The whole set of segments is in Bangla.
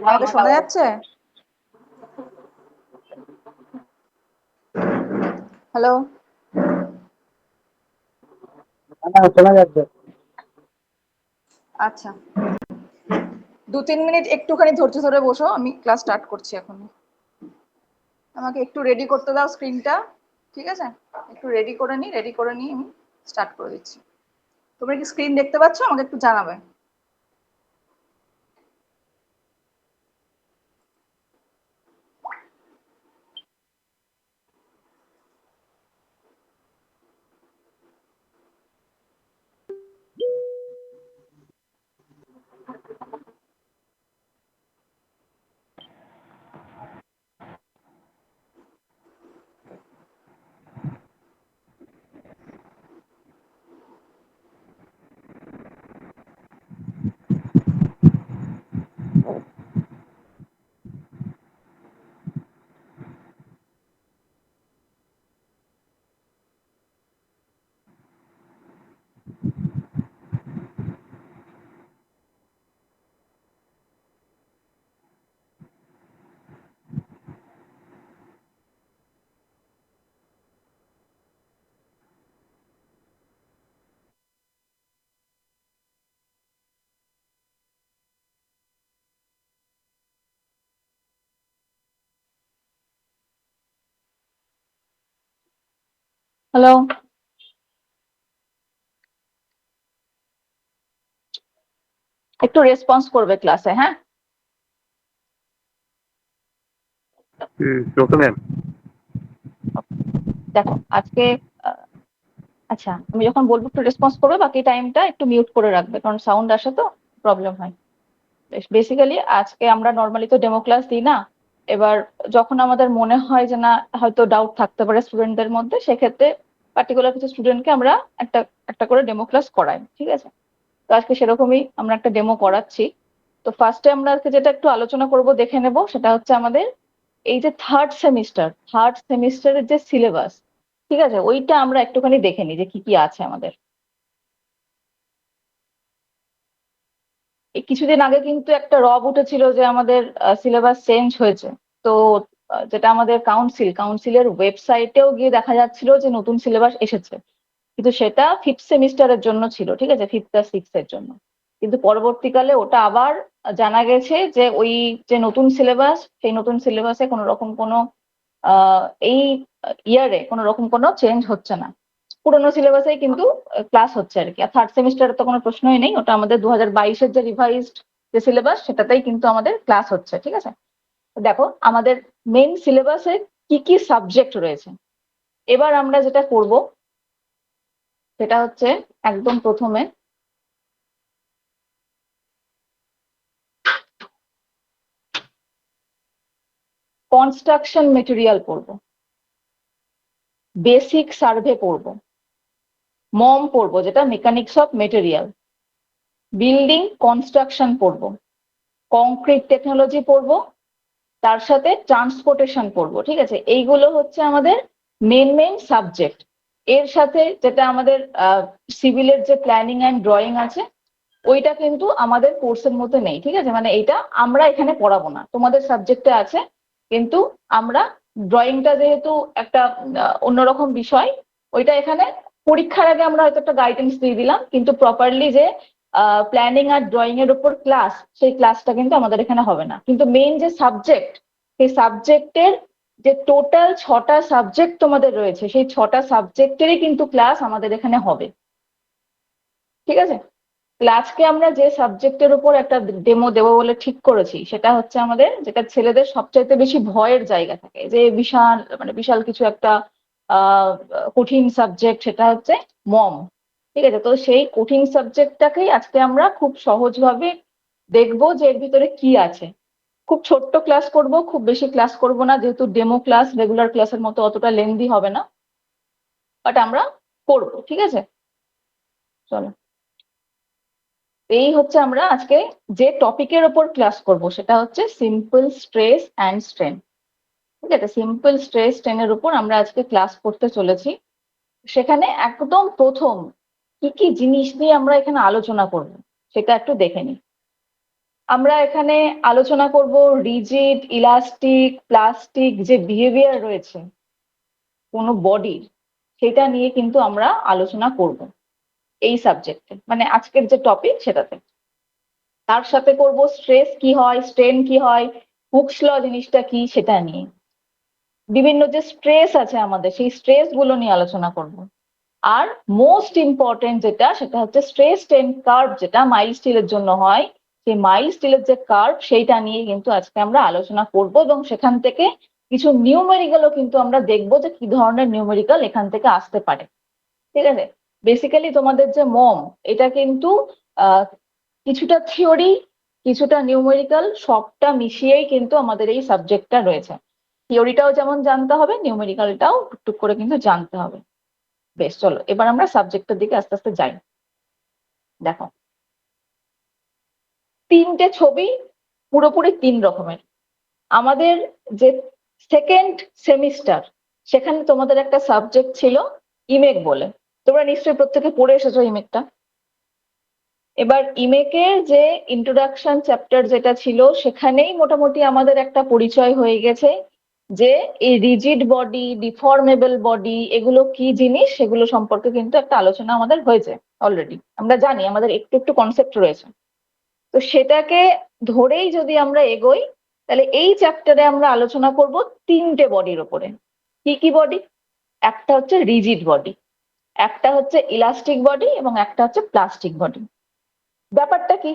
আমাকে শোনা যাচ্ছে? হ্যালো? শোনা যাচ্ছে। আচ্ছা, 2-3 মিনিট একটুখানি ধৈর্য ধরে বসো, আমি ক্লাস স্টার্ট করছি এখন। আমাকে একটু রেডি করতে দাও স্ক্রিনটা, ঠিক আছে? একটু রেডি করে নিই, রেডি করে নিয়ে আমি স্টার্ট করে দিচ্ছি। তোমরা কি স্ক্রিন দেখতে পাচ্ছ? আমাকে একটু জানাবে। হ্যালো, একটু রেসপন্স করবে ক্লাসে, হ্যাঁ? Okay ma'am. দেখো আজকে আচ্ছা, আমি যখন বলবো একটু রেসপন্স করবে, বাকি টাইমটা একটু মিউট করে রাখবে, কারণ সাউন্ড আসে তো প্রবলেম হয়। বেসিক্যালি আজকে আমরা নর্মালি তো ডেমো ক্লাস দিই না। এবার যখন আমাদের মনে হয় যে না, হয়তো ডাউট থাকতে পারে স্টুডেন্টদের মধ্যে, সেক্ষেত্রে পার্টিকুলার কিছু স্টুডেন্টকে আমরা একটা একটা করে ডেমো ক্লাস করাই, ঠিক আছে? তো আজকে সেরকমই আমরা একটা ডেমো করাচ্ছি। তো ফার্স্টে আমরা আজকে যেটা একটু আলোচনা করব, দেখে নেব, সেটা হচ্ছে আমাদের এই যে থার্ড সেমিস্টারের যে সিলেবাস, ঠিক আছে, ওইটা আমরা একটুখানি দেখে নিই যে কি কি আছে আমাদের। এই কিছুদিন আগে কিন্তু একটা রব উঠেছিল যে আমাদের সিলেবাস চেঞ্জ হয়েছে। তো যেটা আমাদের কাউন্সিলের ওয়েবসাইটেও গিয়ে দেখা যাচ্ছিল যে নতুন সিলেবাস এসেছে, কিন্তু সেটা ফিফথ সেমিস্টারের জন্য ছিল, ঠিক আছে, ফিফথ আর সিক্স এর জন্য। কিন্তু পরবর্তীকালে ওটা আবার জানা গেছে যে ওই যে নতুন সিলেবাস, সেই নতুন সিলেবাসে কোনো রকম কোনো এই ইয়ারে কোনো রকম কোনো চেঞ্জ হচ্ছে না। পুরোনো সিলেবাসেই কিন্তু ক্লাস হচ্ছে আর কি। আর থার্ড সেমিস্টারের তো কোনো প্রশ্নই নেই, ওটা আমাদের 2022-এর যে রিভাইজড যে সিলেবাস, সেটাতেই কিন্তু আমাদের ক্লাস হচ্ছে, ঠিক আছে? দেখো আমাদের মেইন সিলেবাসে কি কি সাবজেক্ট রয়েছে। এবার আমরা যেটা করব সেটা হচ্ছে একদম প্রথমে কনস্ট্রাকশন মেটেরিয়াল পড়বো, বেসিক সার্ভে পড়বো, মম পড়বো যেটা mechanics of material, building construction পড়বো, কংক্রিট টেকনোলজি পড়বো, তার সাথে ট্রান্সপোর্টেশন পড়বো, ঠিক আছে? এইগুলো হচ্ছে আমাদের মেইন সাবজেক্ট। এর সাথে যেটা আমাদের সিভিলের যে প্ল্যানিং অ্যান্ড ড্রয়িং আছে, ওইটা কিন্তু আমাদের কোর্সের মধ্যে নেই, ঠিক আছে? মানে এইটা আমরা এখানে পড়াবো না, তোমাদের সাবজেক্টে আছে। কিন্তু আমরা ড্রয়িংটা যেহেতু একটা অন্যরকম বিষয়, ওইটা এখানে পরীক্ষার আগে আমরা হয়তো একটা গাইডেন্স দিয়ে দিলাম, কিন্তু প্রপারলি যে প্ল্যানিং আর ড্রয়িং এর উপর ক্লাস, সেই ক্লাসটা কিন্তু আমাদের এখানে হবে না। কিন্তু মেইন যে সাবজেক্ট, সেই সাবজেক্টের যে টোটাল 6টা সাবজেক্ট তোমাদের রয়েছে, সেই 6টা সাবজেক্টেরই কিন্তু ক্লাস আমাদের এখানে হবে, ঠিক আছে? আজকে আমরা যে সাবজেক্টের উপর একটা ডেমো দেবো বলে ঠিক করেছি, সেটা হচ্ছে আমাদের, যেটা ছেলেদের সবচাইতে বেশি ভয়ের জায়গা থাকে, যে বিশাল মানে বিশাল কিছু একটা আহ কঠিন সাবজেক্ট, সেটা হচ্ছে মম, ঠিক আছে? তো সেই কঠিন সাবজেক্টটাকেই আজকে আমরা খুব সহজভাবে দেখবো যে এর ভিতরে কি আছে। খুব ছোট্ট ক্লাস করব, খুব বেশি ক্লাস করব না, যেহেতু ডেমো ক্লাস রেগুলার ক্লাসের মতো অতটা লেন্দি হবে না, বাট আমরা করবো, ঠিক আছে? চলো, এই হচ্ছে আমরা আজকে যে টপিকের ওপর ক্লাস করব, সেটা হচ্ছে সিম্পল স্ট্রেস অ্যান্ড স্ট্রেন, ঠিক আছে? সিম্পল স্ট্রেস স্ট্রেনের উপর আমরা আজকে ক্লাস করতে চলেছি। সেখানে একদম প্রথম কি কি জিনিস নিয়ে আমরা এখানে আলোচনা করব, সেটা একটু দেখে নিই। আমরা এখানে আলোচনা করব রিজিড, ইলাস্টিক, প্লাস্টিক যে বিহেভিয়ার রয়েছে কোনো বডির, সেটা নিয়ে কিন্তু আমরা আলোচনা করব এই সাবজেক্টে, মানে আজকের যে টপিক সেটাতে। তার সাথে করব স্ট্রেস কি হয়, স্ট্রেন কি হয়, হুকস ল জিনিসটা কি সেটা নিয়ে। বিভিন্ন যে স্ট্রেস আছে আমাদের, সেই স্ট্রেস গুলো নিয়ে আলোচনা করব। আর মোস্ট ইম্পর্টেন্ট যেটা, সেটা হচ্ছে স্ট্রেস স্ট্রেন কার্ভ, যেটা মাইল স্টিলের জন্য হয়, সেই মাইল স্টিলের যে কার্ভ সেইটা নিয়ে কিন্তু আজকে আমরা আলোচনা করব, এবং সেখান থেকে কিছু নিউমেরিক্যালও কিন্তু আমরা দেখবো যে কি ধরনের নিউমেরিক্যাল এখান থেকে আসতে পারে। ঠিক আছে, বেসিক্যালি তোমাদের যে মম, এটা কিন্তু কিছুটা থিওরি, কিছুটা নিউমেরিক্যাল, সবটা মিশিয়েই কিন্তু আমাদের এই সাবজেক্টটা রয়েছে। থিওরিটাও যেমন জানতে হবে, নিউমেরিক্যালটাও টুকটুক করে কিন্তু জানতে হবে। বেশ, চলো এবার আমরা সাবজেক্টের দিকে আস্তে আস্তে যাই। দেখো, তিনটে ছবি পুরোপুরি তিন রকমের। আমাদের যে সেকেন্ড সেমিস্টার, সেখানে তোমাদের একটা সাবজেক্ট ছিল ইমেক বলে। তোমরা নিশ্চয়ই প্রত্যেকে পড়ে এসেছো ইমেকটা। এবার ইমেকের যে ইন্ট্রোডাকশন চ্যাপ্টার যেটা ছিল, সেখানেই মোটামুটি আমাদের একটা পরিচয় হয়ে গেছে যে এই রিজিড বডি, ডিফর্মেবল বডি, এগুলো কি জিনিস, সেগুলো সম্পর্কে কিন্তু একটা আলোচনা আমাদের হয়েছে অলরেডি। আমরা জানি, আমাদের একটু একটু কনসেপ্ট রয়েছে। তো সেটাকে ধরেই যদি আমরা এগোই, তাহলে এই চ্যাপ্টারে আমরা আলোচনা করব তিনটে বডির ওপরে। কি কি বডি? একটা হচ্ছে রিজিড বডি, একটা হচ্ছে ইলাস্টিক বডি, এবং একটা হচ্ছে প্লাস্টিক বডি। ব্যাপারটা কি,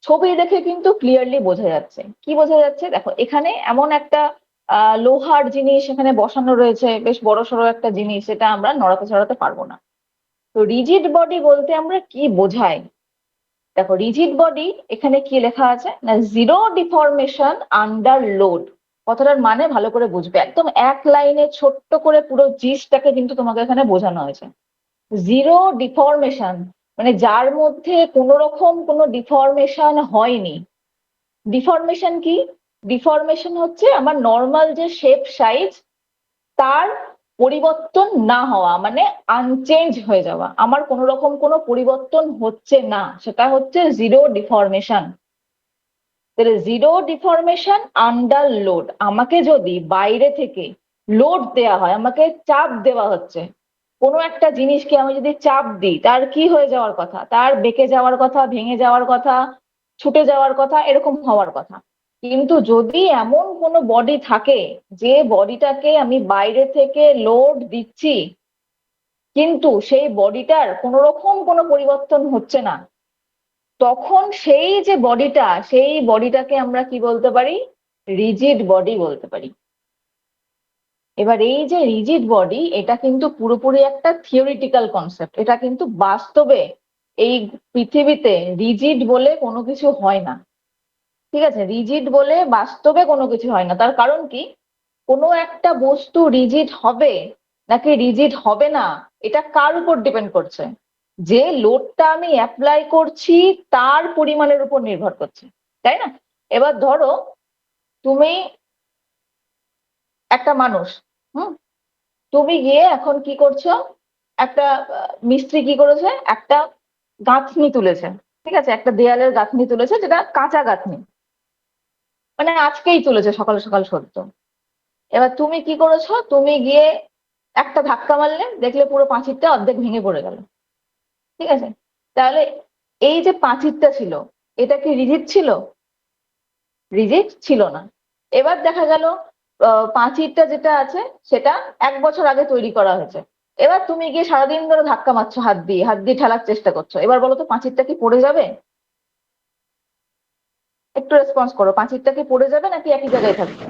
ছবি দেখে কিন্তু ক্লিয়ারলি বোঝা যাচ্ছে। কি বোঝা যাচ্ছে? দেখো, এখানে এমন একটা লোহার জিনিস এখানে বসানো রয়েছে, বেশ বড়সড় একটা জিনিস, এটা আমরা নড়াতে চড়াতে পারবো না। তো রিজিড বডি বলতে আমরা কি বোঝাই? দেখো, রিজিড বডি এখানে কি লেখা আছে না, জিরো ডিফরমেশন আন্ডার লোড। কথাটার মানে ভালো করে বুঝবে, একদম এক লাইনে ছোট্ট করে পুরো জিসটাকে কিন্তু তোমাকে এখানে বোঝানো হয়েছে। জিরো ডিফরমেশন মানে যার মধ্যে কোনো রকম কোনো ডিফরমেশন হয়নি। ডিফরমেশন কি? ডিফরমেশন হচ্ছে আমার নর্মাল যে শেপ সাইজ, তার পরিবর্তন না হওয়া, মানে আনচেঞ্জ হয়ে যাওয়া, আমার কোনো রকম কোনো পরিবর্তন হচ্ছে না, সেটা হচ্ছে জিরো ডিফরমেশন। তাহলে জিরো ডিফরমেশন আন্ডার লোড, আমাকে যদি বাইরে থেকে লোড দেওয়া হয়, আমাকে চাপ দেওয়া হচ্ছে, কোনো একটা জিনিসকে আমি যদি চাপ দিই, তার কি হয়ে যাওয়ার কথা? তার বেঁকে যাওয়ার কথা, ভেঙে যাওয়ার কথা, ছুটে যাওয়ার কথা, এরকম হওয়ার কথা। কিন্তু যদি এমন কোনো বডি থাকে, যে বডিটাকে আমি বাইরে থেকে লোড দিচ্ছি, কিন্তু সেই বডিটার কোনো রকম কোনো পরিবর্তন হচ্ছে না, তখন সেই যে বডিটা, সেই বডিটাকে আমরা কি বলতে পারি? রিজিড বডি বলতে পারি। এবার এই যে রিজিড বডি, এটা কিন্তু পুরোপুরি একটা থিওরিটিক্যাল কনসেপ্ট। এটা কিন্তু বাস্তবে এই পৃথিবীতে রিজিড বলে কোনো কিছু হয় না। ঠিক আছে, রিজিড বলে বাস্তবে কোনো কিছু হয় না। তার কারণ কি? কোনো একটা বস্তু রিজিড হবে নাকি রিজিড হবে না, এটা কার উপর ডিপেন্ড করছে? যে লোডটা আমি অ্যাপ্লাই করছি তার পরিমাণের উপর নির্ভর করছে, তাই না? এবার ধরো, তুমি একটা মানুষ, হুম, তুমি গিয়ে এখন কি করছো, একটা মিস্ত্রি কি করেছে, একটা গাঁথনি তুলেছে। ঠিক আছে, একটা দেয়ালের গাঁথনি তুলেছে, যেটা কাঁচা গাঁথনি, মানে আজকেই তুলেছে, সকাল সকাল সদ্য। এবার তুমি কি করেছো, তুমি গিয়ে একটা ধাক্কা মারলে, দেখলে পুরো পাঁচিরটা অর্ধেক ভেঙে পড়ে গেল। ঠিক আছে, তাহলে এই যে পাঁচিরটা ছিল, এটা কি রিজিড ছিল? রিজিড ছিল না। এবার দেখা গেল পাঁচিরটা যেটা আছে, সেটা 1 বছর আগে তৈরি করা হয়েছে। এবার তুমি গিয়ে সারাদিন ধরে ধাক্কা মারছো, হাত দিয়ে হাত দিয়ে ঠেলার চেষ্টা করছো। এবার বলো তো, পাঁচিরটা কি পড়ে যাবে? একটু রেসপন্স করো, পাঁচিরটা কি পড়ে যাবে নাকি একই জায়গায় থাকবে?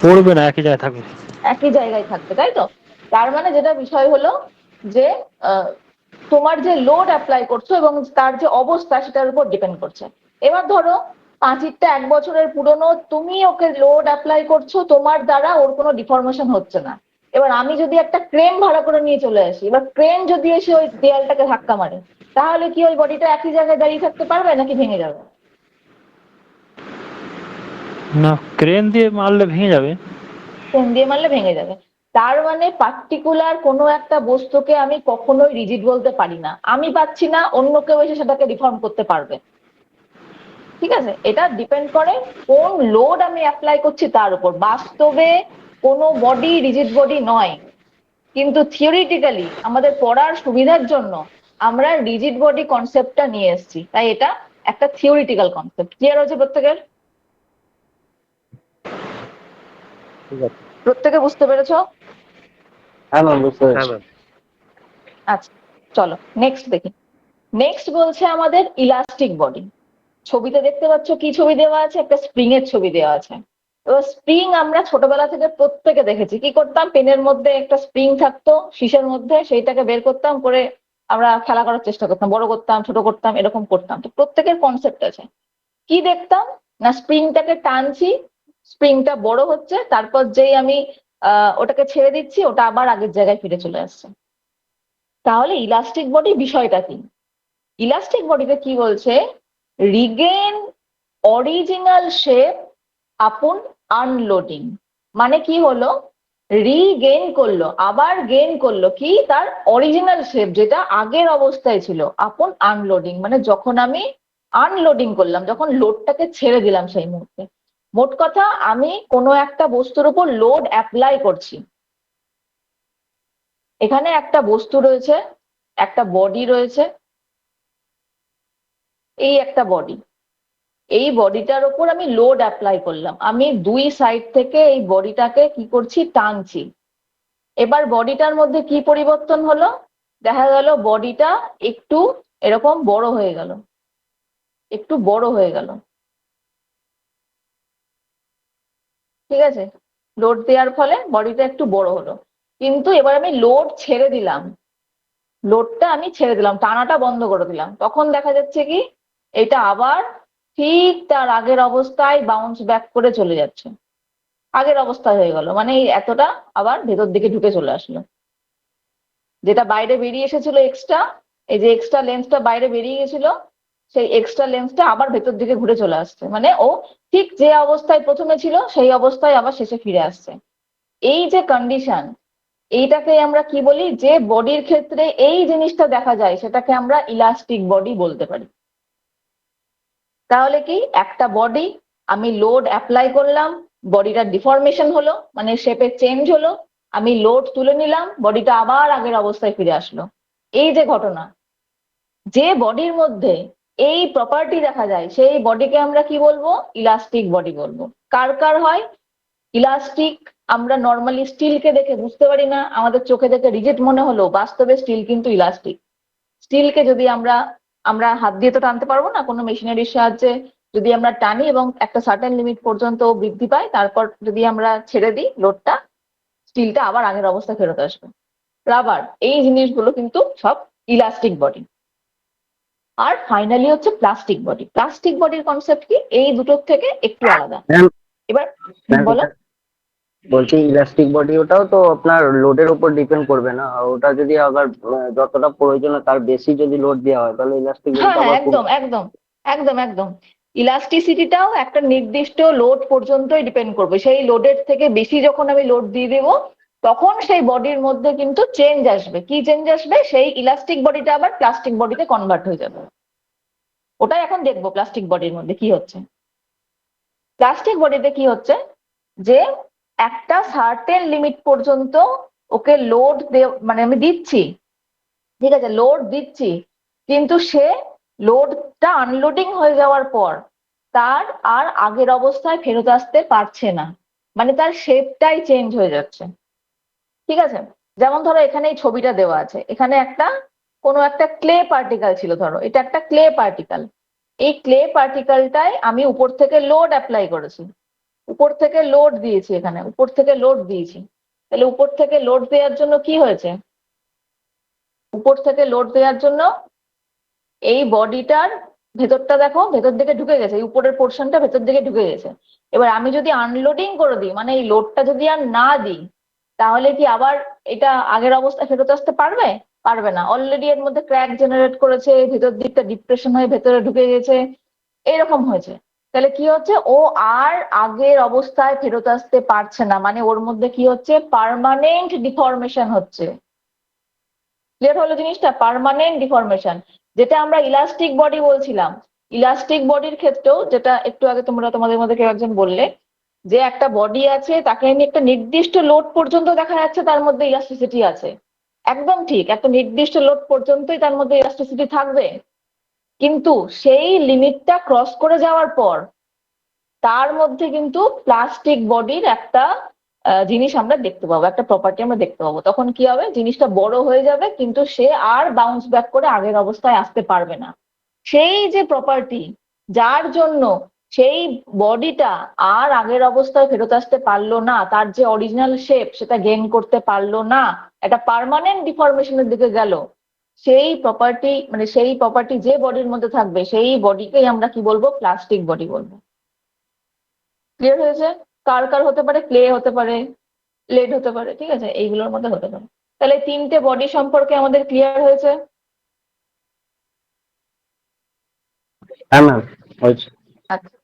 পড়বে না, একই জায়গায় থাকবে। একই জায়গায় থাকবে, তাই তো? তার মানে যেটা বিষয় হলো যে তোমার যে লোড অ্যাপ্লাই করছো এবং তার যে অবস্থা, সেটার উপর ডিপেন্ড করছে। এবার ধরো, পাঁচিরটা 1 বছরের পুরনো, তুমি ওকে লোড অ্যাপ্লাই করছো, তোমার দ্বারা ওর কোনো ডিফরমেশন হচ্ছে না। এবার আমি যদি একটা ক্রেন ভাড়া করে নিয়ে চলে আসি, এবার ক্রেন যদি এসে ওই দেয়ালটাকে ধাক্কা মারে, তাহলে কি ওই বডিটা একই জায়গায় দাঁড়িয়ে থাকতে পারবে নাকি ভেঙে যাবে? না, ক্রেন দিয়ে মারলে ভেঙে যাবে। ক্রেন দিয়ে মারলে ভেঙে যাবে। তার মানে পার্টিকুলার কোনো একটা বস্তুকে আমি কখনোই রিজিড বলতে পারি না। আমি পাচ্ছি না, অন্য কেউ এসে সেটাকে রিফর্ম করতে পারবে। ঠিক আছে, এটা ডিপেন্ড করে কোন লোড আমি অ্যাপ্লাই করছি তার উপর। বাস্তবে কোনো বডি রিজিড বডি নয়, কিন্তু থিওরিটিক্যালি আমাদের পড়ার সুবিধার জন্য আমরা রিজিড বডি কনসেপ্টটা নিয়ে এসেছি, তাই এটা একটা থিওরিটিক্যাল কনসেপ্ট। ক্লিয়ার হয়েছে প্রত্যেকের? ঠিক আছে। প্রত্যেকে বুঝতে পেরেছো? হ্যাঁ ম্যাম, বুঝতে পেরেছি। আচ্ছা, চলো নেক্সট দেখি। নেক্সট বলছে আমাদের ইলাস্টিক বডি। ছবিতে দেখতে পাচ্ছ কি ছবি দেওয়া আছে? একটা স্প্রিং এর ছবি দেওয়া আছে। এবার স্প্রিং আমরা ছোটবেলা থেকে প্রত্যেকে দেখেছি। কি করতাম? পেনের মধ্যে একটা স্প্রিং থাকতো শীষের মধ্যে, সেইটাকে বের করতাম, করে আমরা খেলা করার চেষ্টা করতাম, বড় করতাম, ছোট করতাম, এরকম করতাম। তো প্রত্যেকের কনসেপ্ট আছে। কি দেখতাম না, স্প্রিংটাকে টানছি, স্প্রিংটা বড় হচ্ছে, তারপর যেই আমি ওটাকে ছেড়ে দিচ্ছি, ওটা আবার আগের জায়গায় ফিরে চলে আসছে। তাহলে ইলাস্টিক বডি বিষয়টা কি? ইলাস্টিক বডিতে কি বলছে? রিগেন অরিজিনাল শেপ আপন আনলোডিং। মানে কি হলো? রিগেইন করলো, আবার গেইন করলো কি তার অরিজিনাল শেপ, যেটা আগের অবস্থায় ছিল, আপন আনলোডিং। মানে যখন আমি আনলোডিং করলাম, যখন লোডটাকে ছেড়ে দিলাম সেই মুহূর্তে। মোট কথা, আমি কোনো একটা বস্তুর উপর লোড অ্যাপ্লাই করছি। এখানে একটা বস্তু রয়েছে, একটা বডি রয়েছে, এই একটা বডি। এই বডিটার উপর আমি লোড অ্যাপ্লাই করলাম, আমি দুই সাইড থেকে এই বডিটাকে কি করছি? টানছি। এবার বডিটার মধ্যে কি পরিবর্তন হলো? দেখা গেল বডিটা একটু এরকম বড় হয়ে গেল, একটু বড় হয়ে গেল। ঠিক আছে, লোড দেওয়ার ফলে বডিটা একটু বড় হলো। কিন্তু এবার আমি লোড ছেড়ে দিলাম, লোডটা আমি ছেড়ে দিলাম, টানাটা বন্ধ করে দিলাম। তখন দেখা যাচ্ছে কি এটা আবার ঠিক তার আগের অবস্থায় বাউন্স ব্যাক করে চলে যাচ্ছে, আগের অবস্থায় হয়ে গেল। মানে এই এতটা আবার ভেতর দিকে ঢুকে চলে আসলো। যেটা বাইরে বেরিয়ে এসেছিল এক্সট্রা, এই যে এক্সট্রা লেন্সটা বাইরে বেরিয়ে গেছিল, সেই এক্সট্রা লেন্সটা আবার ভেতর দিকে ঘুরে চলে আসছে। মানে ও ঠিক যে অবস্থায় প্রথমে ছিল সেই অবস্থায় আবার শেষে ফিরে আসছে। এই যে কন্ডিশন, এইটাকে আমরা কি বলি? যে বডির ক্ষেত্রে এই জিনিসটা দেখা যায় সেটাকে আমরা ইলাস্টিক বডি বলতে পারি। তাহলে কি, একটা বডি আমি লোড অ্যাপ্লাই করলাম, বডিটা ডিফরমেশন হলো, মানে শেপের চেঞ্জ হলো, আমি লোড তুলে নিলাম, বডিটা আবার আগের অবস্থায় ফিরে আসলো। এই যে ঘটনা, যে বডির মধ্যে এই প্রপার্টি দেখা যায় সেই বডিকে আমরা কি বলবো? ইলাস্টিক বডি বলবো। কার কার হয় ইলাস্টিক? আমরা নর্মালি স্টিলকে দেখে বুঝতে পারি না, আমাদের চোখে দেখে রিজিড মনে হলো, বাস্তবে স্টিল কিন্তু ইলাস্টিক। স্টিলকে যদি আমরা আমরা হাত দিয়ে তো টানতে পারবো না, কোনো মেশিনারির সাহায্যে যদি আমরা টানি এবং একটা সার্টেন লিমিট পর্যন্ত বৃদ্ধি পায়, তারপর যদি আমরা ছেড়ে দিই লোডটা, স্টিলটা আবার আগের অবস্থায় ফেরত আসবে। রাবার, এই জিনিসগুলো কিন্তু সব ইলাস্টিক বডি। আর ফাইনালি হচ্ছে প্লাস্টিক বডি। প্লাস্টিক বডির কনসেপ্ট কি? এই দুটোর থেকে একটু আলাদা। ম্যাম, এবার বলো। বলছি ইলাস্টিক বডি ওটাও তো আপনার লোডের উপর ডিপেন্ড করবে না? ওটা যদি আবার যতটা প্রয়োজন হয় তার বেশি যদি লোড দেওয়া হয় তাহলে ইলাস্টিক হ্যাঁ বডিটা হ্যাঁ, আবার একদম একদম একদম একদম। ইলাস্টিসিটিটাও একটা নির্দিষ্ট লোড পর্যন্তই ডিপেন্ড করবে। সেই লোডের থেকে বেশি যখন আমি লোড দিয়ে দেবো, তখন সেই বডির মধ্যে কিন্তু চেঞ্জ আসবে। কি চেঞ্জ আসবে? সেই ইলাস্টিক বডিটা আবার প্লাস্টিক বডিতে কনভার্ট হয়ে যাবে। ওটাই এখন দেখবো প্লাস্টিক বডির মধ্যে কি হচ্ছে। প্লাস্টিক বডিতে কি হচ্ছে, যে একটা সার্টেন লিমিট পর্যন্ত ওকে লোড মানে আমি দিচ্ছি, ঠিক আছে, লোড দিচ্ছি, কিন্তু সে লোডটা আনলোডিং হয়ে যাওয়ার পর তার আর আগের অবস্থায় ফেরত আসতে পারছে না। মানে তার শেপটাই চেঞ্জ হয়ে যাচ্ছে। ঠিক আছে, যেমন ধরো এখানে এই ছবিটা দেওয়া আছে, এখানে একটা কোনো একটা ক্লে পার্টিকেল ছিল, ধরো এটা একটা ক্লে পার্টিকেল। এই ক্লে পার্টিকেলটায় আমি উপর থেকে লোড অ্যাপ্লাই করেছি, উপর থেকে লোড দিয়েছি, এখানে উপর থেকে লোড দিয়েছি। তাহলে উপর থেকে লোড দেওয়ার জন্য কি হয়েছে? উপর থেকে লোড দেওয়ার জন্য এই বডিটার ভেতরটা দেখো ভেতর দিকে ঢুকে গেছে, এই উপরের পোর্শনটা ভেতর দিকে ঢুকে গেছে। এবার আমি যদি আনলোডিং করে দিই, মানে এই লোডটা যদি আর না দিই, তাহলে কি আবার এটা আগের অবস্থায় ফেরত আসতে পারবে? পারবে না। অলরেডি এর মধ্যে ক্র্যাক জেনারেট করেছে, ভেতর দিকটা ডিপ্রেশন হয়ে ভেতরে ঢুকে গেছে, এরকম হয়েছে। তাহলে কি হচ্ছে, ও আর আগের অবস্থায় ফেরত আসতে পারছে না, মানে ওর মধ্যে কি হচ্ছে, পার্মানেন্ট ডিফরমেশন হচ্ছে। ক্লিয়ার হলো জিনিসটা? পার্মানেন্ট ডিফরমেশন, যেটা আমরা ইলাস্টিক বডি বলছিলাম। ইলাস্টিক বডির ক্ষেত্রেও, যেটা একটু আগে তোমাদের মধ্যে কেউ একজন বললে যে একটা বডি আছে, তাকে আমি একটা নির্দিষ্ট লোড পর্যন্ত দেখা যাচ্ছে তার মধ্যে ইলাস্টিসিটি আছে। একদম ঠিক, একটা নির্দিষ্ট লোড পর্যন্তই তার মধ্যে ইলাস্টিসিটি থাকবে, কিন্তু সেই লিমিটটা ক্রস করে যাওয়ার পর তার মধ্যে কিন্তু প্লাস্টিক বডির একটা জিনিস আমরা দেখতে পাবো, একটা প্রপার্টি আমরা দেখতে পাবো। তখন কি হবে, জিনিসটা বড় হয়ে যাবে, কিন্তু সে আর বাউন্স ব্যাক করে আগের অবস্থায় আসতে পারবে না। সেই যে প্রপার্টি, যার জন্য সেই বডিটা আর আগের অবস্থায় ফেরত আসতে পারলো না, তার যে অরিজিনাল শেপ সেটা গেইন করতে পারলো না, একটা পার্মানেন্ট ডিফরমেশনের দিকে গেল, সেই প্রপার্টি, মানে সেই প্রপার্টি যে বডির মধ্যে থাকবে, সেই বডিকেই আমরা কি বলবো, প্লাস্টিক বডি বলবো। ক্লিয়ার হয়েছে? কার কার হতে পারে, ক্লে হতে পারে, লেড হতে পারে, ঠিক আছে, এইগুলোর মধ্যে হতে পারে। তাহলে তিনটে বডি সম্পর্কে আমাদের ক্লিয়ার হয়েছে। হ্যাঁ ম্যাম, হয়েছে। আচ্ছা,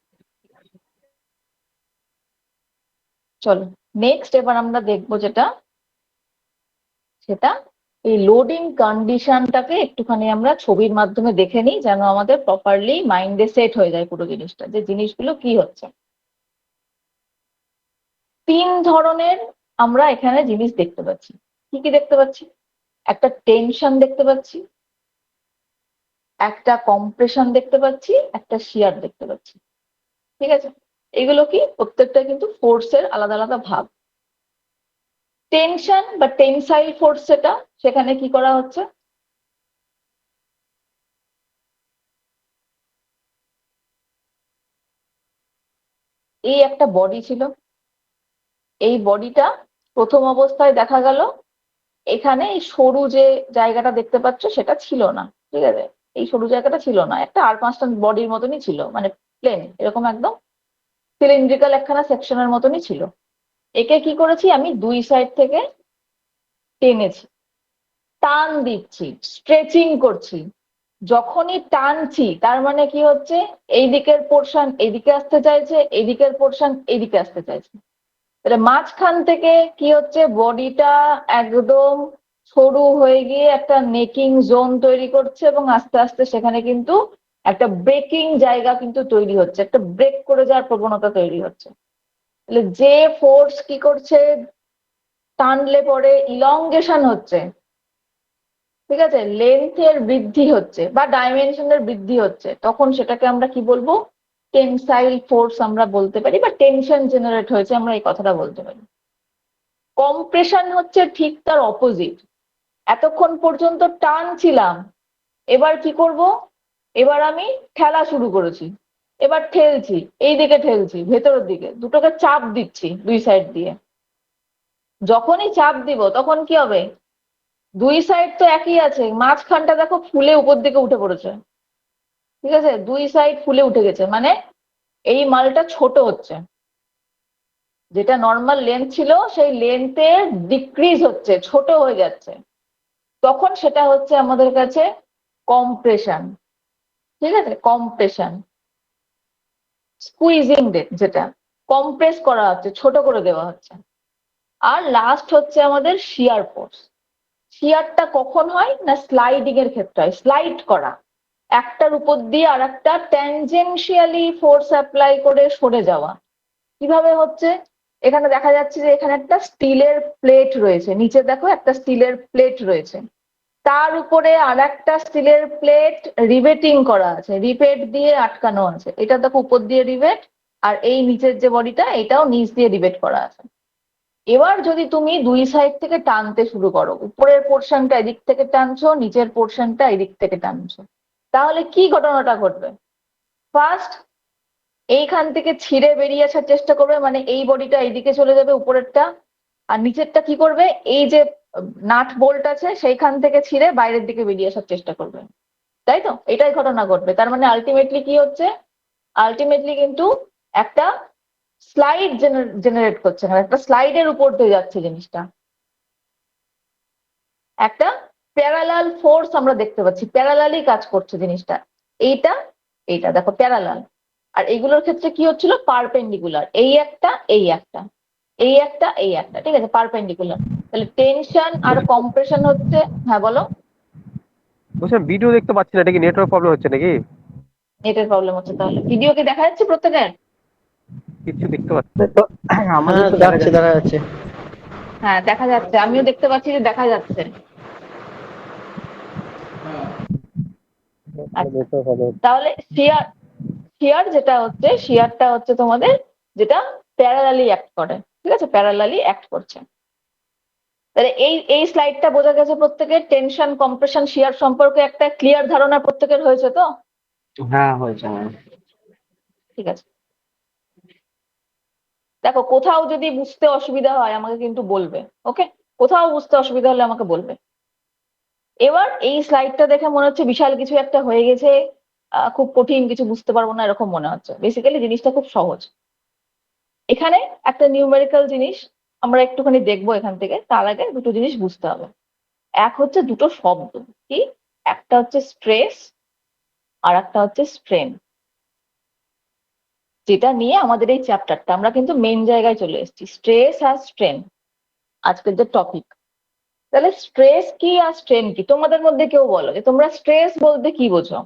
চলো নেক্সট এবার আমরা দেখবো যেটা, সেটা এই লোডিং কন্ডিশনটাকে একটুখানি আমরা ছবির মাধ্যমে দেখে নিই, যেন আমাদের প্রপারলি মাইন্ডে সেট হয়ে যায় পুরো জিনিসটা, যে জিনিসগুলো কি হচ্ছে। তিন ধরনের আমরা এখানে জিনিস দেখতে পাচ্ছি। কি কি দেখতে পাচ্ছি? একটা টেনশন দেখতে পাচ্ছি, একটা কম্প্রেশন দেখতে পাচ্ছি, একটা শিয়ার দেখতে পাচ্ছি। ঠিক আছে, এগুলো কি, প্রত্যেকটা কিন্তু ফোর্সের আলাদা আলাদা ভাগ। টেনশন বা টেনসাইল ফোর্স, সেখানে কি করা হচ্ছে, এই একটা বডি ছিল, এই বডিটা প্রথম অবস্থায় দেখা গেল এখানে এই সরু যে জায়গাটা দেখতে পাচ্ছ সেটা ছিল না। ঠিক আছে, এই সরু জায়গাটা ছিল না, একটা আর পাঁচটা বডির মতনই ছিল, মানে প্লেন, এরকম একদম সিলিন্ড্রিক্যাল একখানা সেকশনের মতনই ছিল। একে কি করেছি, আমি দুই সাইড থেকে টেনেছি, টান দিচ্ছি, স্ট্রেচিং করছি। যখনই টানছি তার মানে কি হচ্ছে, এই দিকের পোর্শন এইদিকে আসতে চাইছে, এই দিকের পোর্শন এইদিকে আসতে চাইছে। তাহলে মাঝখান থেকে কি হচ্ছে, বডিটা একদম সরু হয়ে গিয়ে একটা নেকিং জোন তৈরি করছে, এবং আস্তে আস্তে সেখানে কিন্তু একটা ব্রেকিং জায়গা কিন্তু তৈরি হচ্ছে, একটা ব্রেক করে যাওয়ার প্রবণতা তৈরি হচ্ছে। তাহলে যে ফোর্স কি করছে, টানলে পরে ইলংগেশন হচ্ছে, ঠিক আছে, লেন্থের বৃদ্ধি হচ্ছে বা ডাইমেনশনের বৃদ্ধি হচ্ছে, তখন সেটাকে আমরা কি বলবো, টেনসাইল ফোর্স আমরা বলতে পারি, বা টেনশন জেনারেট হয়েছে আমরা এই কথাটা বলতে পারি। কম্প্রেশন হচ্ছে ঠিক তার অপোজিট। এতক্ষণ পর্যন্ত টানছিলাম, এবার কি করব, এবার আমি ঠেলা শুরু করেছি, এবার ঠেলছি, এই দিকে ঠেলছি, ভেতরের দিকে দুটোকে চাপ দিচ্ছি দুই সাইড দিয়ে। যখনই চাপ দিব তখন কি হবে, দুই সাইড তো একই আছে, মাঝখানটা দেখো ফুলে উপর দিকে উঠে পড়েছে। ঠিক আছে, দুই সাইড ফুলে উঠে গেছে, মানে এই মালটা ছোট হচ্ছে, যেটা নর্মাল লেন্থ ছিল সেই লেন্থের ডিক্রিজ হচ্ছে, ছোট হয়ে যাচ্ছে। তখন সেটা হচ্ছে আমাদের কাছে কম্প্রেশন। ঠিক আছে, কম্প্রেশন, স্কুইজিং যেটা, কম্প্রেস করা হচ্ছে, ছোট করে দেওয়া হচ্ছে। আর লাস্ট হচ্ছে আমাদের শিয়ার ফোর্স। শিয়ারটা কখন হয় না, স্লাইডিং এর ক্ষেত্রে হয়, স্লাইড করা, একটার উপর দিয়ে আর একটা ট্যানজেনশিয়ালি ফোর্স অ্যাপ্লাই করে সরে যাওয়া। কিভাবে হচ্ছে, এখানে দেখা যাচ্ছে যে এখানে একটা স্টিলের প্লেট রয়েছে, নিচে দেখো একটা স্টিলের প্লেট রয়েছে, তার উপরে আর একটা স্টিলের প্লেট রিভেটিং করা আছে, রিভেট দিয়ে আটকানো আছে, এটা দেখো উপর দিয়ে রিভেট, আর এই নিচের যে বডিটা এটাও নিচ দিয়ে রিভেট করা আছে। এবার যদি তুমি দুই সাইড থেকে টানতে শুরু করো, উপরের পোর্শনটা এদিক থেকে টানছো, নিচের পোর্শনটা এদিক থেকে টানছো, তাহলে কি ঘটনাটা ঘটবে, ফার্স্ট এইখান থেকে ছিঁড়ে বেরিয়ে আসার চেষ্টা করবে, মানে এই বডিটা এইদিকে চলে যাবে উপরেরটা, আর নিচেরটা কি করবে, এই যে নাট বোল্ট আছে সেইখান থেকে ছিঁড়ে বাইরের দিকে বেরিয়ে আসার চেষ্টা করবে। তাই তো, এটাই ঘটনা ঘটবে। তার মানে আলটিমেটলি কি হচ্ছে, আলটিমেটলি কিন্তু একটা স্লাইড জেনারেট করছে, মানে একটা স্লাইডের উপর দিয়ে যাচ্ছে জিনিসটা, একটা প্যারালাল ফোর্স আমরা দেখতে পাচ্ছি, প্যারালালি কাজ করছে জিনিসটা। এইটা এইটা দেখো প্যারালাল, আর এইগুলোর ক্ষেত্রে কি হচ্ছিল, পারপেন্ডিকুলার, এই একটা এই একটা এই একটা এই একটা, ঠিক আছে, পারপেন্ডিকুলার। তাহলে টেনশন আর কম্প্রেশন হচ্ছে, হ্যাঁ বলো। বলছিলাম ভিডিও দেখতে পাচ্ছি না, এটা কি নেটওয়ার্ক প্রবলেম হচ্ছে নাকি? নেটের প্রবলেম হচ্ছে তাহলে। ভিডিও কি দেখা যাচ্ছে প্রত্যেকের? কিছু দেখতে পাচ্ছি না। তো আমাদের তো দেখা যাচ্ছে। দেখা যাচ্ছে। হ্যাঁ দেখা যাচ্ছে, আমিও দেখতে পাচ্ছি যে দেখা যাচ্ছে। আচ্ছা, নেটওয়ার্ক প্রবলেম। তাহলে শিয়ার, শিয়ার যেটা হচ্ছে, শিয়ারটা হচ্ছে তোমাদের যেটা প্যারালালি অ্যাক্ট করে, ঠিক আছে, প্যারালালি অ্যাক্ট করছে। তাহলে এই এই স্লাইডটা বোঝা গেছে প্রত্যেকের, টেনশন কম্প্রেশন শিয়ার সম্পর্কে একটা ক্লিয়ার ধারণা প্রত্যেকের হয়েছে তো? হ্যাঁ হয়েছে ম্যাম। ঠিক আছে, দেখো কোথাও যদি বুঝতে অসুবিধা হয় আমাকে কিন্তু বলবে, ওকে? কোথাও বুঝতে অসুবিধা হলে আমাকে বলবে। এবার এই স্লাইডটা দেখে মনে হচ্ছে বিশাল কিছু একটা হয়ে গেছে, খুব কঠিন, কিছু বুঝতে পারবো না এরকম মনে হচ্ছে। বেসিক্যালি জিনিসটা খুব সহজ। এখানে একটা নিউমেরিক্যাল জিনিস আমরা একটুখানি দেখবো এখান থেকে, তার আগে দুটো জিনিস বুঝতে হবে। এক হচ্ছে দুটো শব্দ, কি? একটা হচ্ছে স্ট্রেস আর একটা হচ্ছে স্ট্রেন, যেটা নিয়ে আমাদের এই চ্যাপ্টারটা, আমরা কিন্তু মেন জায়গায় চলে এসেছি, স্ট্রেস আর স্ট্রেন আজকের যে টপিক। তাহলে স্ট্রেস কি আর স্ট্রেন কি, তোমাদের মধ্যে কেউ বলো যে তোমরা স্ট্রেস বলতে কি বোঝো?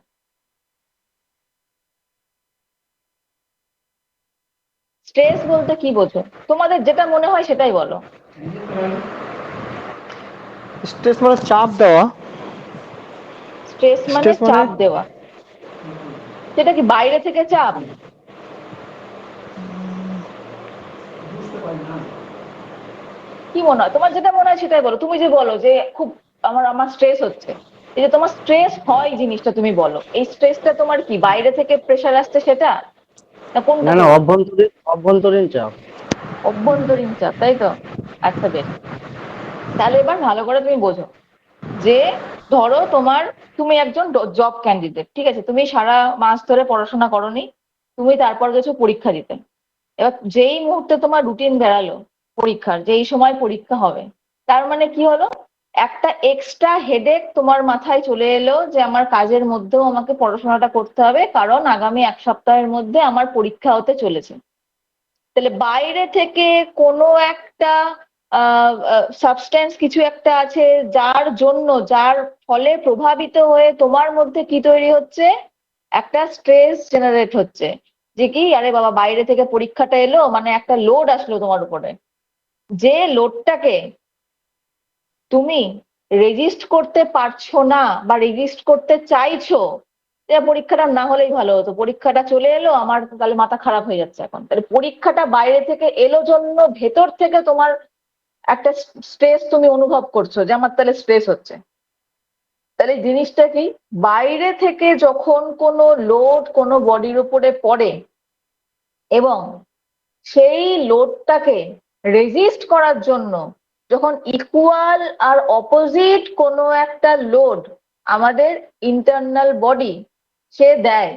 স্ট্রেস বলতে কি বোঝো? তোমাদের যেটা মনে হয় সেটাই বলো। স্ট্রেস মানে চাপ দেওয়া। স্ট্রেস মানে স্ট্রেস মানে চাপ দেওয়া। সেটা কি বাইরে থেকে চাপ? কি মনে হয়, তোমার যেটা মনে হয় সেটাই বলো। তুমি যে বলো যে খুব আমার আমার স্ট্রেস হচ্ছে, এই যে তোমার স্ট্রেস হয় জিনিসটা তুমি বলো, এই স্ট্রেসটা তোমার কি বাইরে থেকে প্রেশার আসছে সেটা, না না কোনটাকে না, বলো? অভ্যন্তরীণ অভ্যন্তরীণ চাপ। অভ্যন্তরীণ চাপ, তাই তো? আচ্ছা বেশ, তাহলে এবার ভালো করে তুমি বোঝো যে ধরো তুমি একজন জব ক্যান্ডিডেট, ঠিক আছে, তুমি সারা মাস ধরে পড়াশোনা করোনি, তুমি তারপর গেছো পরীক্ষা দিতে। এবার যেই মুহূর্তে তোমার রুটিন বেড়ালো পরীক্ষার, যেই সময় পরীক্ষা হবে, তার মানে কি হলো, একটা এক্সট্রা হেডেক তোমার মাথায় চলে এলো যে আমার কাজের মধ্যেও আমাকে পড়াশোনাটা করতে হবে, কারণ আগামী এক সপ্তাহের মধ্যে আমার পরীক্ষা হতে চলেছে। তাহলে বাইরে থেকে কোনো একটা সাবস্টেন্স কিছু একটা আছে, যার জন্য, যার ফলে প্রভাবিত হয়ে তোমার মধ্যে কি তৈরি হচ্ছে, একটা স্ট্রেস জেনারেট হচ্ছে। যে কি, আরে বাবা বাইরে থেকে পরীক্ষাটা এলো, মানে একটা লোড আসলো তোমার উপরে, যে লোডটাকে তুমি রেজিস্ট করতে পারছো না বা রেজিস্ট করতে চাইছো, যে পরীক্ষাটা না হলেই ভালো হতো, পরীক্ষাটা চলে এলো, আমার তাহলে মাথা খারাপ হয়ে যাচ্ছে এখন। তাহলে পরীক্ষাটা বাইরে থেকে এলো জন্য ভেতর থেকে তোমার একটা স্ট্রেস তুমি অনুভব করছো, যে আমার তাহলে স্ট্রেস হচ্ছে। তাহলে জিনিসটা কি, বাইরে থেকে যখন কোনো লোড কোনো বডির উপরে পড়ে এবং সেই লোডটাকে রেজিস্ট করার জন্য যখন ইকুয়াল আর অপোজিট কোনো একটা লোড আমাদের ইন্টারনাল বডি সে দেয়,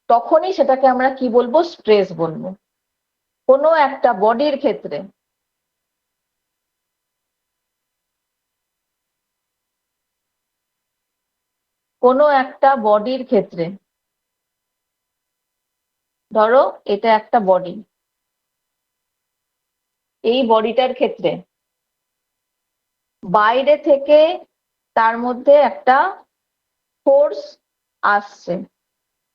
তখনই সেটাকে আমরা কি বলবো, স্ট্রেস বলবো। কোনো একটা বডির ক্ষেত্রে, কোনো একটা বডির ক্ষেত্রে, ধরো এটা একটা বডি, এই বডিটার ক্ষেত্রে বাইরে থেকে তার মধ্যে একটা ফোর্স আসছে,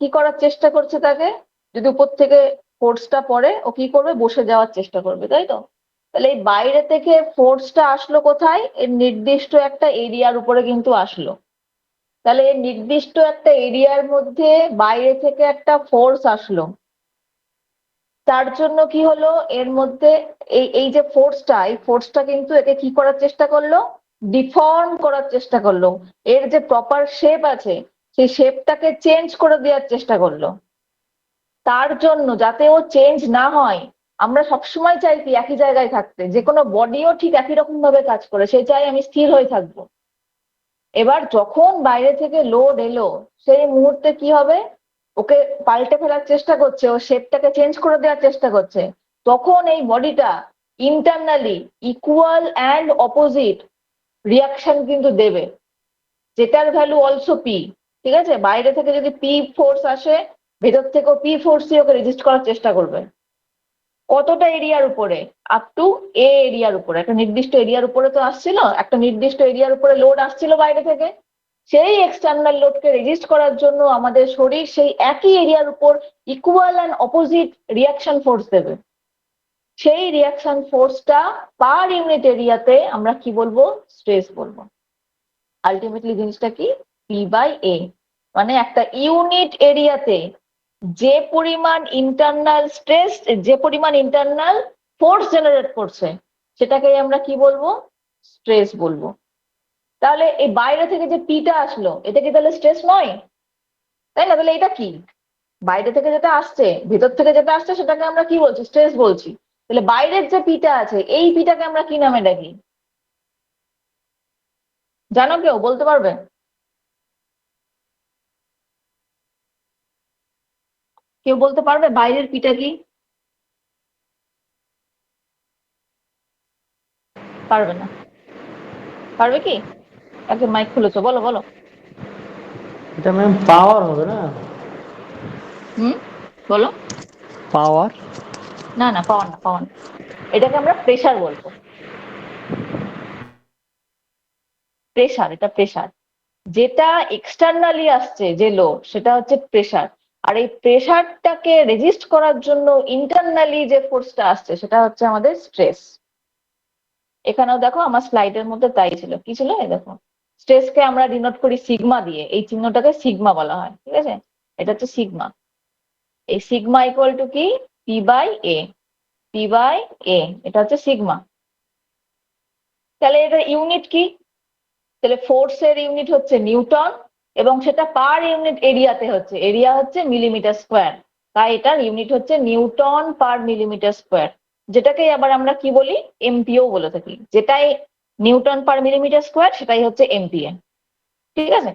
কি করার চেষ্টা করছে তাকে, যদি উপর থেকে ফোর্সটা পড়ে ও কি করবে, বসে যাওয়ার চেষ্টা করবে, তাই তো? তাহলে এই বাইরে থেকে ফোর্সটা আসলো কোথায়, এর নির্দিষ্ট একটা এরিয়ার উপরে কিন্তু আসলো। তাহলে এর নির্দিষ্ট একটা এরিয়ার মধ্যে বাইরে থেকে একটা ফোর্স আসলো, তার জন্য কি হলো, এর মধ্যে এই এই যে ফোর্সটা, এই ফোর্সটা কিন্তু একে কি করার চেষ্টা করলো, ডিফর্ম করার চেষ্টা করলো। এর যে প্রপার শেপ আছে সেই শেপটাকে চেঞ্জ করে দেওয়ার চেষ্টা করলো। তার জন্য যাতে ও চেঞ্জ না হয়, আমরা সবসময় চাই কি একই জায়গায় থাকতে, যে কোনো বডিও ঠিক একই রকম ভাবে কাজ করে, সে চাই আমি স্থির হয়ে থাকবো। এবার যখন বাইরে থেকে লোড এলো, সেই মুহূর্তে কি হবে, ওকে পাল্টে ফেলার চেষ্টা করছে, ও শেপটাকে চেঞ্জ করে দেওয়ার চেষ্টা করছে, তখন এই বডিটা internally equal and opposite reaction কিন্তু দেবে, যেটার ভ্যালু অলসো পি। ঠিক আছে, বাইরে থেকে যদি পি ফোর্স আসে, ভেতর থেকেও পি ফোর্স দিয়ে ওকে রেজিস্ট করার চেষ্টা করবে। কতটা এরিয়ার উপরে? আপ টু এ এরিয়ার উপরে, একটা নির্দিষ্ট এরিয়ার উপরে তো আসছিল, একটা নির্দিষ্ট এরিয়ার উপরে লোড আসছিল বাইরে থেকে, সেই এক্সটার্নাল লোডকে রেজিস্ট করার জন্য আমাদের শরীর সেই একই এরিয়ার উপর equal and opposite reaction force দেবে। সেই রিয়াকশন ফোর্সটা পার ইউনিট এরিয়াতে আমরা কি বলবো? স্ট্রেস বলবো। আলটিমেটলি জিনিসটা কি? পি বাই এ, মানে একটা ইউনিট এরিয়াতে যে পরিমাণ ইন্টারনাল স্ট্রেস, যে পরিমাণ ইন্টারনাল ফোর্স জেনারেট করছে, সেটাকে আমরা কি বলবো? স্ট্রেস বলবো। তাহলে এই বাইরে থেকে যে পিটা আসলো, এটা কি তাহলে স্ট্রেস নয়? তাই না? তাহলে এটা কি? বাইরে থেকে যেটা আসছে, ভেতর থেকে যেটা আসছে, সেটাকে আমরা কি বলছি? স্ট্রেস বলছি। তাহলে বাইরের যে পিটা আছে, এই পিটাকে আমরা কি নামে ডাকি? জানো কেউ বলতে পারবে? কেউ বলতে পারবে বাইরের পিটা কি? পারবে না? পারবে কি? একজন মাইক খুলেছো, বলো বলো। এটা ম্যাম পাওয়ার হবে না? হুম, বলো। পাওয়ার। না না, পাওয়ার না, পাওয়ার না। এটাকে আমরা প্রেসার বলবো। প্রেসার, এটা প্রেসার। যেটা এক্সটার্নালি আসছে যে লোড, সেটা হচ্ছে প্রেসার। আর এই প্রেসারটাকে রেজিস্ট করার জন্য ইন্টারনালি যে ফোর্সটা আসছে, সেটা হচ্ছে আমাদের স্ট্রেস। এখানেও দেখো আমার স্লাইডের মধ্যে তাই ছিল। কি ছিল? এই দেখো, স্ট্রেসকে আমরা ডিনোট করি সিগমা দিয়ে। এই চিহ্নটাকে সিগমা বলা হয়, ঠিক আছে? এটা হচ্ছে সিগমা। এই সিগমা ইকুয়াল টু কি? P by A. P by A, এটা হচ্ছে সিগমা। তাহলে এটা ইউনিট কি? তাহলে ফোর্সের ইউনিট হচ্ছে নিউটন, এবং সেটা পার ইউনিট এরিয়াতে হচ্ছে, এরিয়া হচ্ছে মিলিমিটার স্কোয়ার। তাই এটার ইউনিট হচ্ছে নিউটন পার মিলিমিটার স্কোয়ার, যেটাকে আবার আমরা কি বলি? এমপিও বলে থাকি। যেটাই নিউটন পার মিলিমিটার স্কোয়ার, সেটাই হচ্ছে এমপিএ। ঠিক আছে,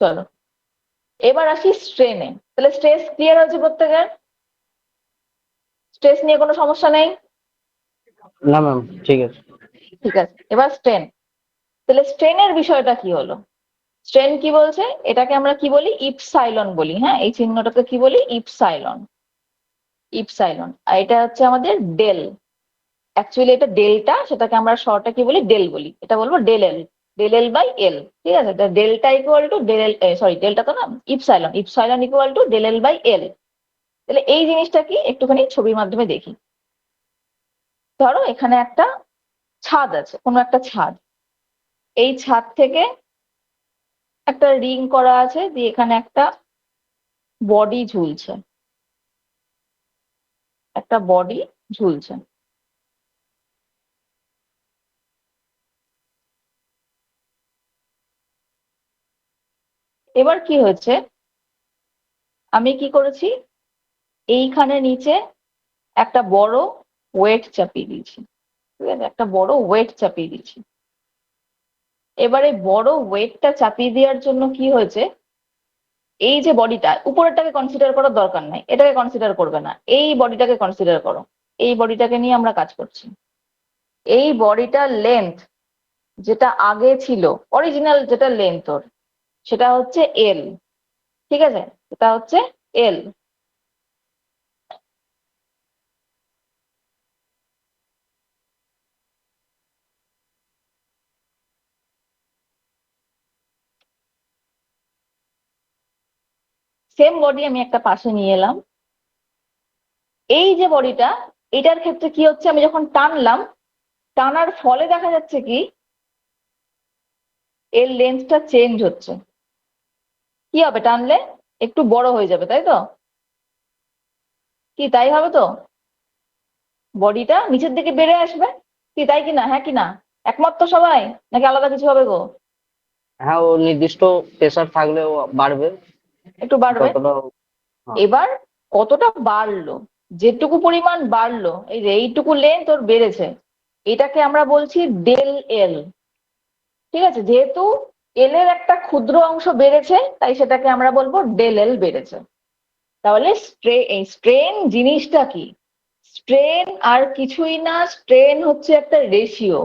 চলো এবার আসি স্ট্রেনে। তাহলে স্ট্রেস ক্লিয়ার হচ্ছে প্রত্যেকের? স্ট্রেস নিয়ে কোনো সমস্যা নেই? না ম্যাম, ঠিক আছে। ঠিক আছে, এবার স্ট্রেন। তাহলে স্ট্রেনের বিষয়টা কি হলো? স্ট্রেন কি বলছে? এটাকে আমরা কি বলি? ইপসাইলন বলি। হ্যাঁ, এই চিহ্নটাকে কি বলি? ইপসাইলন। ইপসাইলন। আর এটা হচ্ছে আমাদের ডেল। অ্যাকচুয়ালি এটা ডেল্টা, সেটাকে আমরা শর্টে কি বলি? ডেল বলি। এটা বলবো del L. Del L by L. ঠিক আছে, delta equal to del L, sorry delta তো না, epsilon. Epsilon equal to del L by L. তাহলে এই জিনিসটা কি একটুখানি ছবির মাধ্যমে দেখি। ধরো এখানে একটা ছাদ আছে, কোনো একটা ছাদ। এই ছাদ থেকে একটা রিং করা আছে, দিয়ে এখানে একটা বডি ঝুলছে, একটা বডি ঝুলছে। এবার কি হয়েছে? আমি কি করেছি? এইখানে নিচে একটা বড় ওয়েট চাপিয়ে দিয়েছি। ঠিক আছে, একটা বড় ওয়েট চাপিয়ে দিয়েছি। এবারে বড় ওয়েটটা চাপিয়ে দেওয়ার জন্য কি হয়েছে? এই যে বডিটা, উপরেরটাকে কনসিডার করার দরকার নাই, এটাকে কনসিডার করবে না, এই বডিটাকে কনসিডার করো। এই বডিটাকে নিয়ে আমরা কাজ করছি। এই বডিটার লেন্থ যেটা আগে ছিল, অরিজিনাল যেটা লেন্থ ওর, সেটা হচ্ছে এল। ঠিক আছে, এটা হচ্ছে এল। সেম বডি আমি একটা পাশে নিয়ে এলাম। এই যে বডিটা, এটার ক্ষেত্রে কি হচ্ছে? আমি যখন টানলাম, টানার ফলে দেখা যাচ্ছে কি এর লেন্থটা চেঞ্জ হচ্ছে। কি হবে? টানলে একটু বড় হয়ে যাবে, তাই তো? কি তাই হবে তো? বডিটা নিচের দিকে বেড়ে আসবে। কি তাই কিনা? হ্যাঁ কিনা? একমত তো সবাই, নাকি আলাদা কিছু হবে গো? হ্যাঁ, ও নির্দিষ্ট প্রেসার থাকলে ও বাড়বে একটু বাড়বে। যতটা। হ্যাঁ। এবার কতটা বাড়লো? যেটুকু পরিমাণ বাড়লো, এই যে এইটুকু লেন্থ ওর বেড়েছে, এটাকে আমরা বলছি ডেল এল। ঠিক আছে, যেহেতু এল এর একটা ক্ষুদ্র অংশ বেড়েছে, তাই সেটাকে আমরা বলবো ডেল এল বেড়েছে। তাহলে স্ট্রেন জিনিসটা কি? স্ট্রেন আর কিছুই না, স্ট্রেন হচ্ছে একটা রেশিও,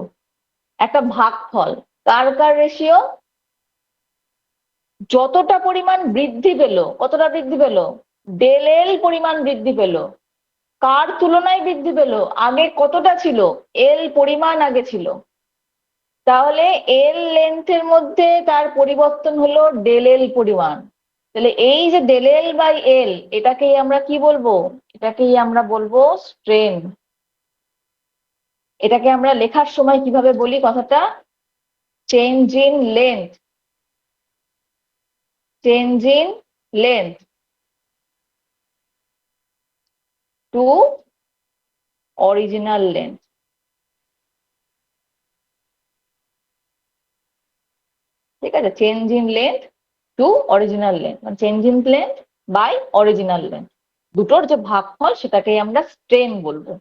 একটা ভাগফল। কার কার রেশিও? যতটা পরিমাণ বৃদ্ধি পেলো, কতটা বৃদ্ধি পেলো? ডেল এল পরিমাণ বৃদ্ধি পেল। কার তুলনায় বৃদ্ধি পেল? আগে কতটা ছিল? এল পরিমাণ আগে ছিল, তাহলে এল লেন্থের মধ্যে তার পরিবর্তন হলো ডেল এল পরিমাণ। তাহলে এই যে ডেল এল বাই এল, এটাকেই আমরা কি বলবো? এটাকেই আমরা বলবো স্ট্রেন। এটাকে আমরা লেখার সময় কিভাবে বলি কথাটা? Change in length, change in length to original length. ঠিক আছে, change in length to original length, মানে change in length by original length, দুটোর যে ভাগফল সেটাকেই আমরা স্ট্রেন বলবো।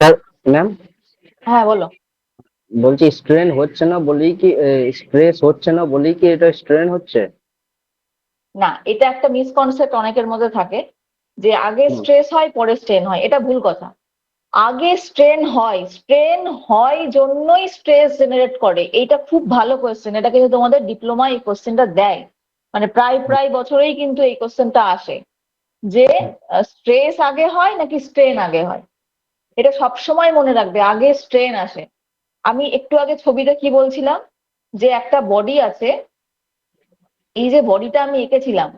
স্যার ম্যাম হ্যাঁ বলো। বলছি স্ট্রেন হচ্ছে না বলেই কি, স্ট্রেস হচ্ছে না বলেই কি এটা স্ট্রেন হচ্ছে? না, এটা একটা মিসকনসেপ্ট অনেকের মধ্যে থাকে যে আগে হুম, স্ট্রেস হয় পরে স্ট্রেন হয়। এটা ভুল কথা। আগে স্ট্রেন হয়, স্ট্রেন হয় জন্যই স্ট্রেস জেনারেট করে। এইটা খুব ভালো কোয়েশ্চেন, এটা কিন্তু তোমাদের ডিপ্লোমা এই কোয়েশ্চেনটা দেয়, মানে প্রায় প্রায় বছরেই কিন্তু এই কোয়েশ্চেনটা আসে যে স্ট্রেস আগে হয় নাকি স্ট্রেন আগে হয়। এটা সবসময় মনে রাখবে, আগে স্ট্রেন আসে। আমি একটু আগে ছবিটা কি বলছিলাম, যে একটা বডি আছে, এই যে বডিটা আমি এঁকেছিলাম,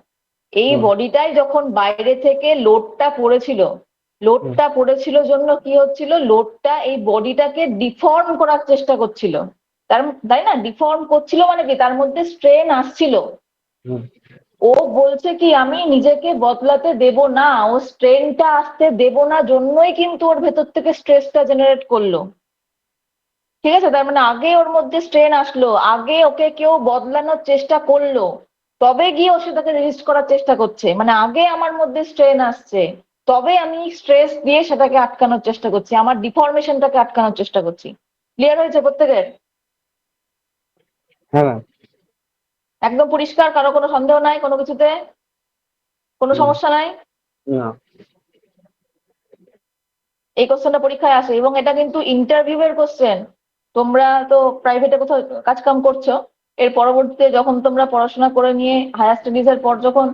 এই হুম, বডিটাই যখন বাইরে থেকে লোডটা পড়েছিল, হুম, লোডটা পড়েছিল জন্য কি হচ্ছিল, লোডটা এই বডিটাকে ডিফর্ম করার চেষ্টা করছিল। তার তাই না, ডিফর্ম করছিল মানে কি, তার মধ্যে স্ট্রেন আসছিল। হুম। ও বলছে কি আমি নিজেকে বদলাতে দেব না, ও স্ট্রেনটা আসতে দেব না জন্যই কিন্তু ওর ভেতর থেকে স্ট্রেসটা জেনারেট করলো। ঠিক আছে, তার মানে আগে ওর মধ্যে স্ট্রেন আসলো, আগে ওকে কেউ বদলানোর চেষ্টা করলো, তবে গিয়ে ও সেটাকে রেজিস্ট করার চেষ্টা করছে। মানে আগে আমার মধ্যে স্ট্রেন আসছে, তবে আমি স্ট্রেস দিয়ে সেটাকে আটকানোর চেষ্টা করছি, আমার ডিফরমেশনটাকে আটকানোর চেষ্টা করছি। ক্লিয়ার হয়েছে প্রত্যেকের? হ্যাঁ ম্যাম। একদম পরিষ্কার? কারো কোনো সন্দেহ নাই কোনো কিছুতে? কোনো সমস্যা নাই? না। এই কোশ্চেনটা পরীক্ষায় আসে এবং এটা কিন্তু ইন্টারভিউ এর কোশ্চেন। তোমরা তো প্রাইভেটে কোথাও কাজ কাম করছো, এর পরবর্তীতে যখন তোমরা পড়াশোনা করে নিয়ে হায়ার স্টাডিজ এর পর যখন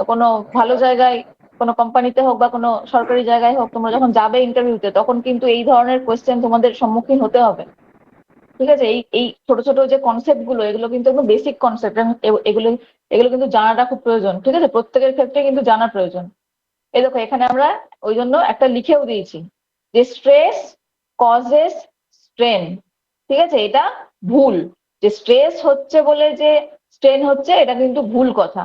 কোনো ভালো জায়গায়, কোনো কোম্পানিতে হোক বা কোনো সরকারি জায়গায় হোক, তোমরা যখন যাবে ইন্টারভিউতে, তখন কিন্তু এই ধরনের কোশ্চেন তোমাদের সম্মুখীন হতে হবে। ঠিক আছে, এই এই ছোট ছোট যে কনসেপ্ট গুলো, এগুলো কিন্তু একদম বেসিক কনসেপ্ট, এগুলো এগুলো কিন্তু জানাটা খুব প্রয়োজন। ঠিক আছে, প্রত্যেকের ক্ষেত্রে কিন্তু জানা প্রয়োজন। এই দেখো এখানে আমরা ওই জন্য একটা লিখেও দিয়েছি যে স্ট্রেস কজেস স্ট্রেন। ঠিক আছে, এটা ভুল, যে স্ট্রেস হচ্ছে বলে যে স্ট্রেন হচ্ছে, এটা কিন্তু ভুল কথা।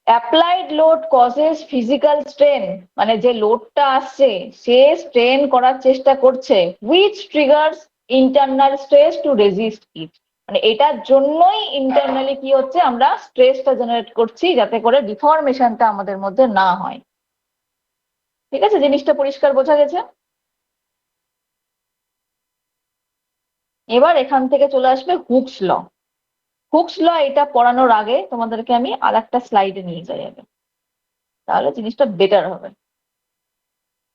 Applied load causes physical strain, মানে যে লোডটা আসছে সে স্ট্রেন করার চেষ্টা করছে, which triggers internal stress to resist it. মানে এটার জন্যই ইন্টারনালি কি হচ্ছে, আমরা স্ট্রেসটা জেনারেট করছি যাতে করে ডিফরমেশনটা আমাদের মধ্যে না হয়। ঠিক আছে, জিনিসটা পরিষ্কার বোঝা গেছে? এবার এখান থেকে চলে আসবে হুকস ল। হুকস ল এটা পড়ানোর আগে তোমাদেরকে আমি আর একটা স্লাইডে নিয়ে যাই আগে, তাহলে জিনিসটা বেটার হবে।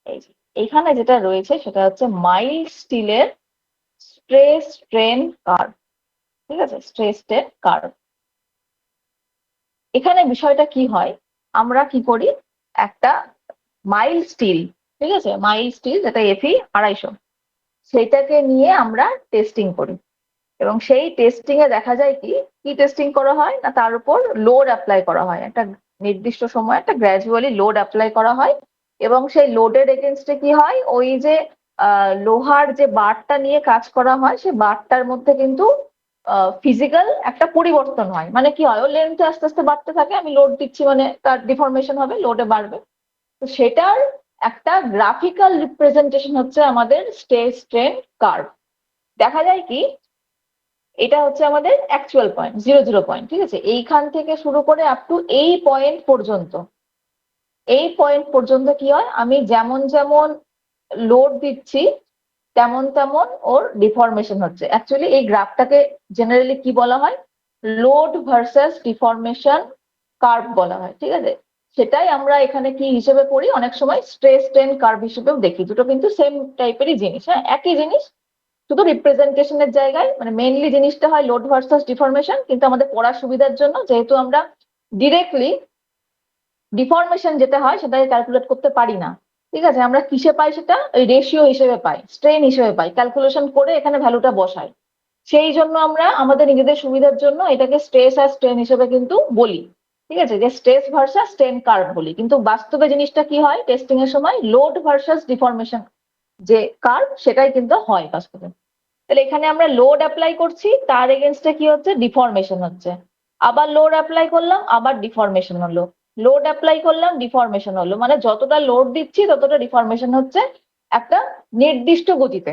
এই যে এখানে যেটা রয়েছে সেটা হচ্ছে মাইল্ড স্টিলের স্ট্রেস স্ট্রেন কার্ভ। ঠিক আছে, স্ট্রেস স্ট্রেন কার্ভ। এখানে বিষয়টা কি হয়, আমরা কি করি, একটা মাইল্ড স্টিল, ঠিক আছে, মাইল্ড স্টিল যেটা এফি 250, সেইটাকে নিয়ে আমরা টেস্টিং করি। এবং সেই টেস্টিং এ দেখা যায় কি কি টেস্টিং করা হয় না, তার উপর লোড অ্যাপ্লাই করা হয়, একটা নির্দিষ্ট সময় একটা গ্র্যাজুয়ালি লোড অ্যাপ্লাই করা হয়। এবং সেই লোডের এগেনস্টে কি হয়, ওই যে লোহার যে বারটা নিয়ে কাজ করা হয়, সেই বারটার মধ্যে কিন্তু ফিজিক্যাল একটা পরিবর্তন হয়। মানে কি হয়, ও লেন্থ আস্তে আস্তে বাড়তে থাকে, আমি লোড দিচ্ছি মানে তার ডিফরমেশন হবে, লোডে বাড়বে। তো সেটার একটা গ্রাফিক্যাল রিপ্রেজেন্টেশন হচ্ছে আমাদের স্ট্রেস স্ট্রেন কার্ভ। দেখা যায় কি, এটা হচ্ছে আমাদের অ্যাকচুয়াল পয়েন্ট, 0 0 পয়েন্ট। ঠিক আছে, এইখান থেকে শুরু করে আপ টু এই পয়েন্ট পর্যন্ত, এই পয়েন্ট পর্যন্ত কি হয়, আমি যেমন যেমন লোড দিচ্ছি তেমন তেমন ওর ডিফরমেশন হচ্ছে। অ্যাকচুয়ালি এই গ্রাফটাকে জেনারেলি কি বলা হয়, লোড ভার্সাস ডিফরমেশন কার্ভ বলা হয়। ঠিক আছে, সেটাই আমরা এখানে কি হিসেবে পড়ি, অনেক সময় স্ট্রেস স্ট্রেন কার্ভ হিসেবেও দেখি। দুটো কিন্তু সেম টাইপেরই জিনিস, হ্যাঁ একই জিনিস, শুধু রিপ্রেজেন্টেশনের জায়গায়, মানে মেইনলি জিনিসটা হয় লোড ভার্সাস ডিফরমেশন, কিন্তু আমাদের পড়ার সুবিধার জন্য যেহেতু আমরা ডিরেক্টলি ডিফরমেশন যেটা হয় সেটাকে ক্যালকুলেট করতে পারি না। ঠিক আছে, আমরা কিসে পাই সেটা? ওই রেশিও হিসেবে পাই, স্ট্রেন হিসেবে পাই, ক্যালকুলেশন করে এখানে ভ্যালুটা বসাই। সেই জন্য আমরা আমাদের নিজেদের সুবিধার জন্য এটাকে স্ট্রেস আর স্ট্রেন হিসেবে কিন্তু বলি। ঠিক আছে, যে স্ট্রেস ভার্সাস স্ট্রেন কার্ভ বলি, কিন্তু বাস্তবে জিনিসটা কি হয় টেস্টিং এর সময়? লোড ভার্সাস ডিফরমেশন যে কার্ভ সেটাই কিন্তু হয় বাস্তবে। তাহলে এখানে আমরা লোড অ্যাপ্লাই করছি, তার এগেনস্টে কি হচ্ছে? ডিফরমেশন হচ্ছে। আবার লোড অ্যাপ্লাই করলাম, আবার ডিফরমেশন হলো। লোড অ্যাপ্লাই করলাম, ডিফরমেশন হলো, মানে যতটা লোড দিচ্ছি ততটা ডিফরমেশন হচ্ছে একটা নির্দিষ্ট গতিতে।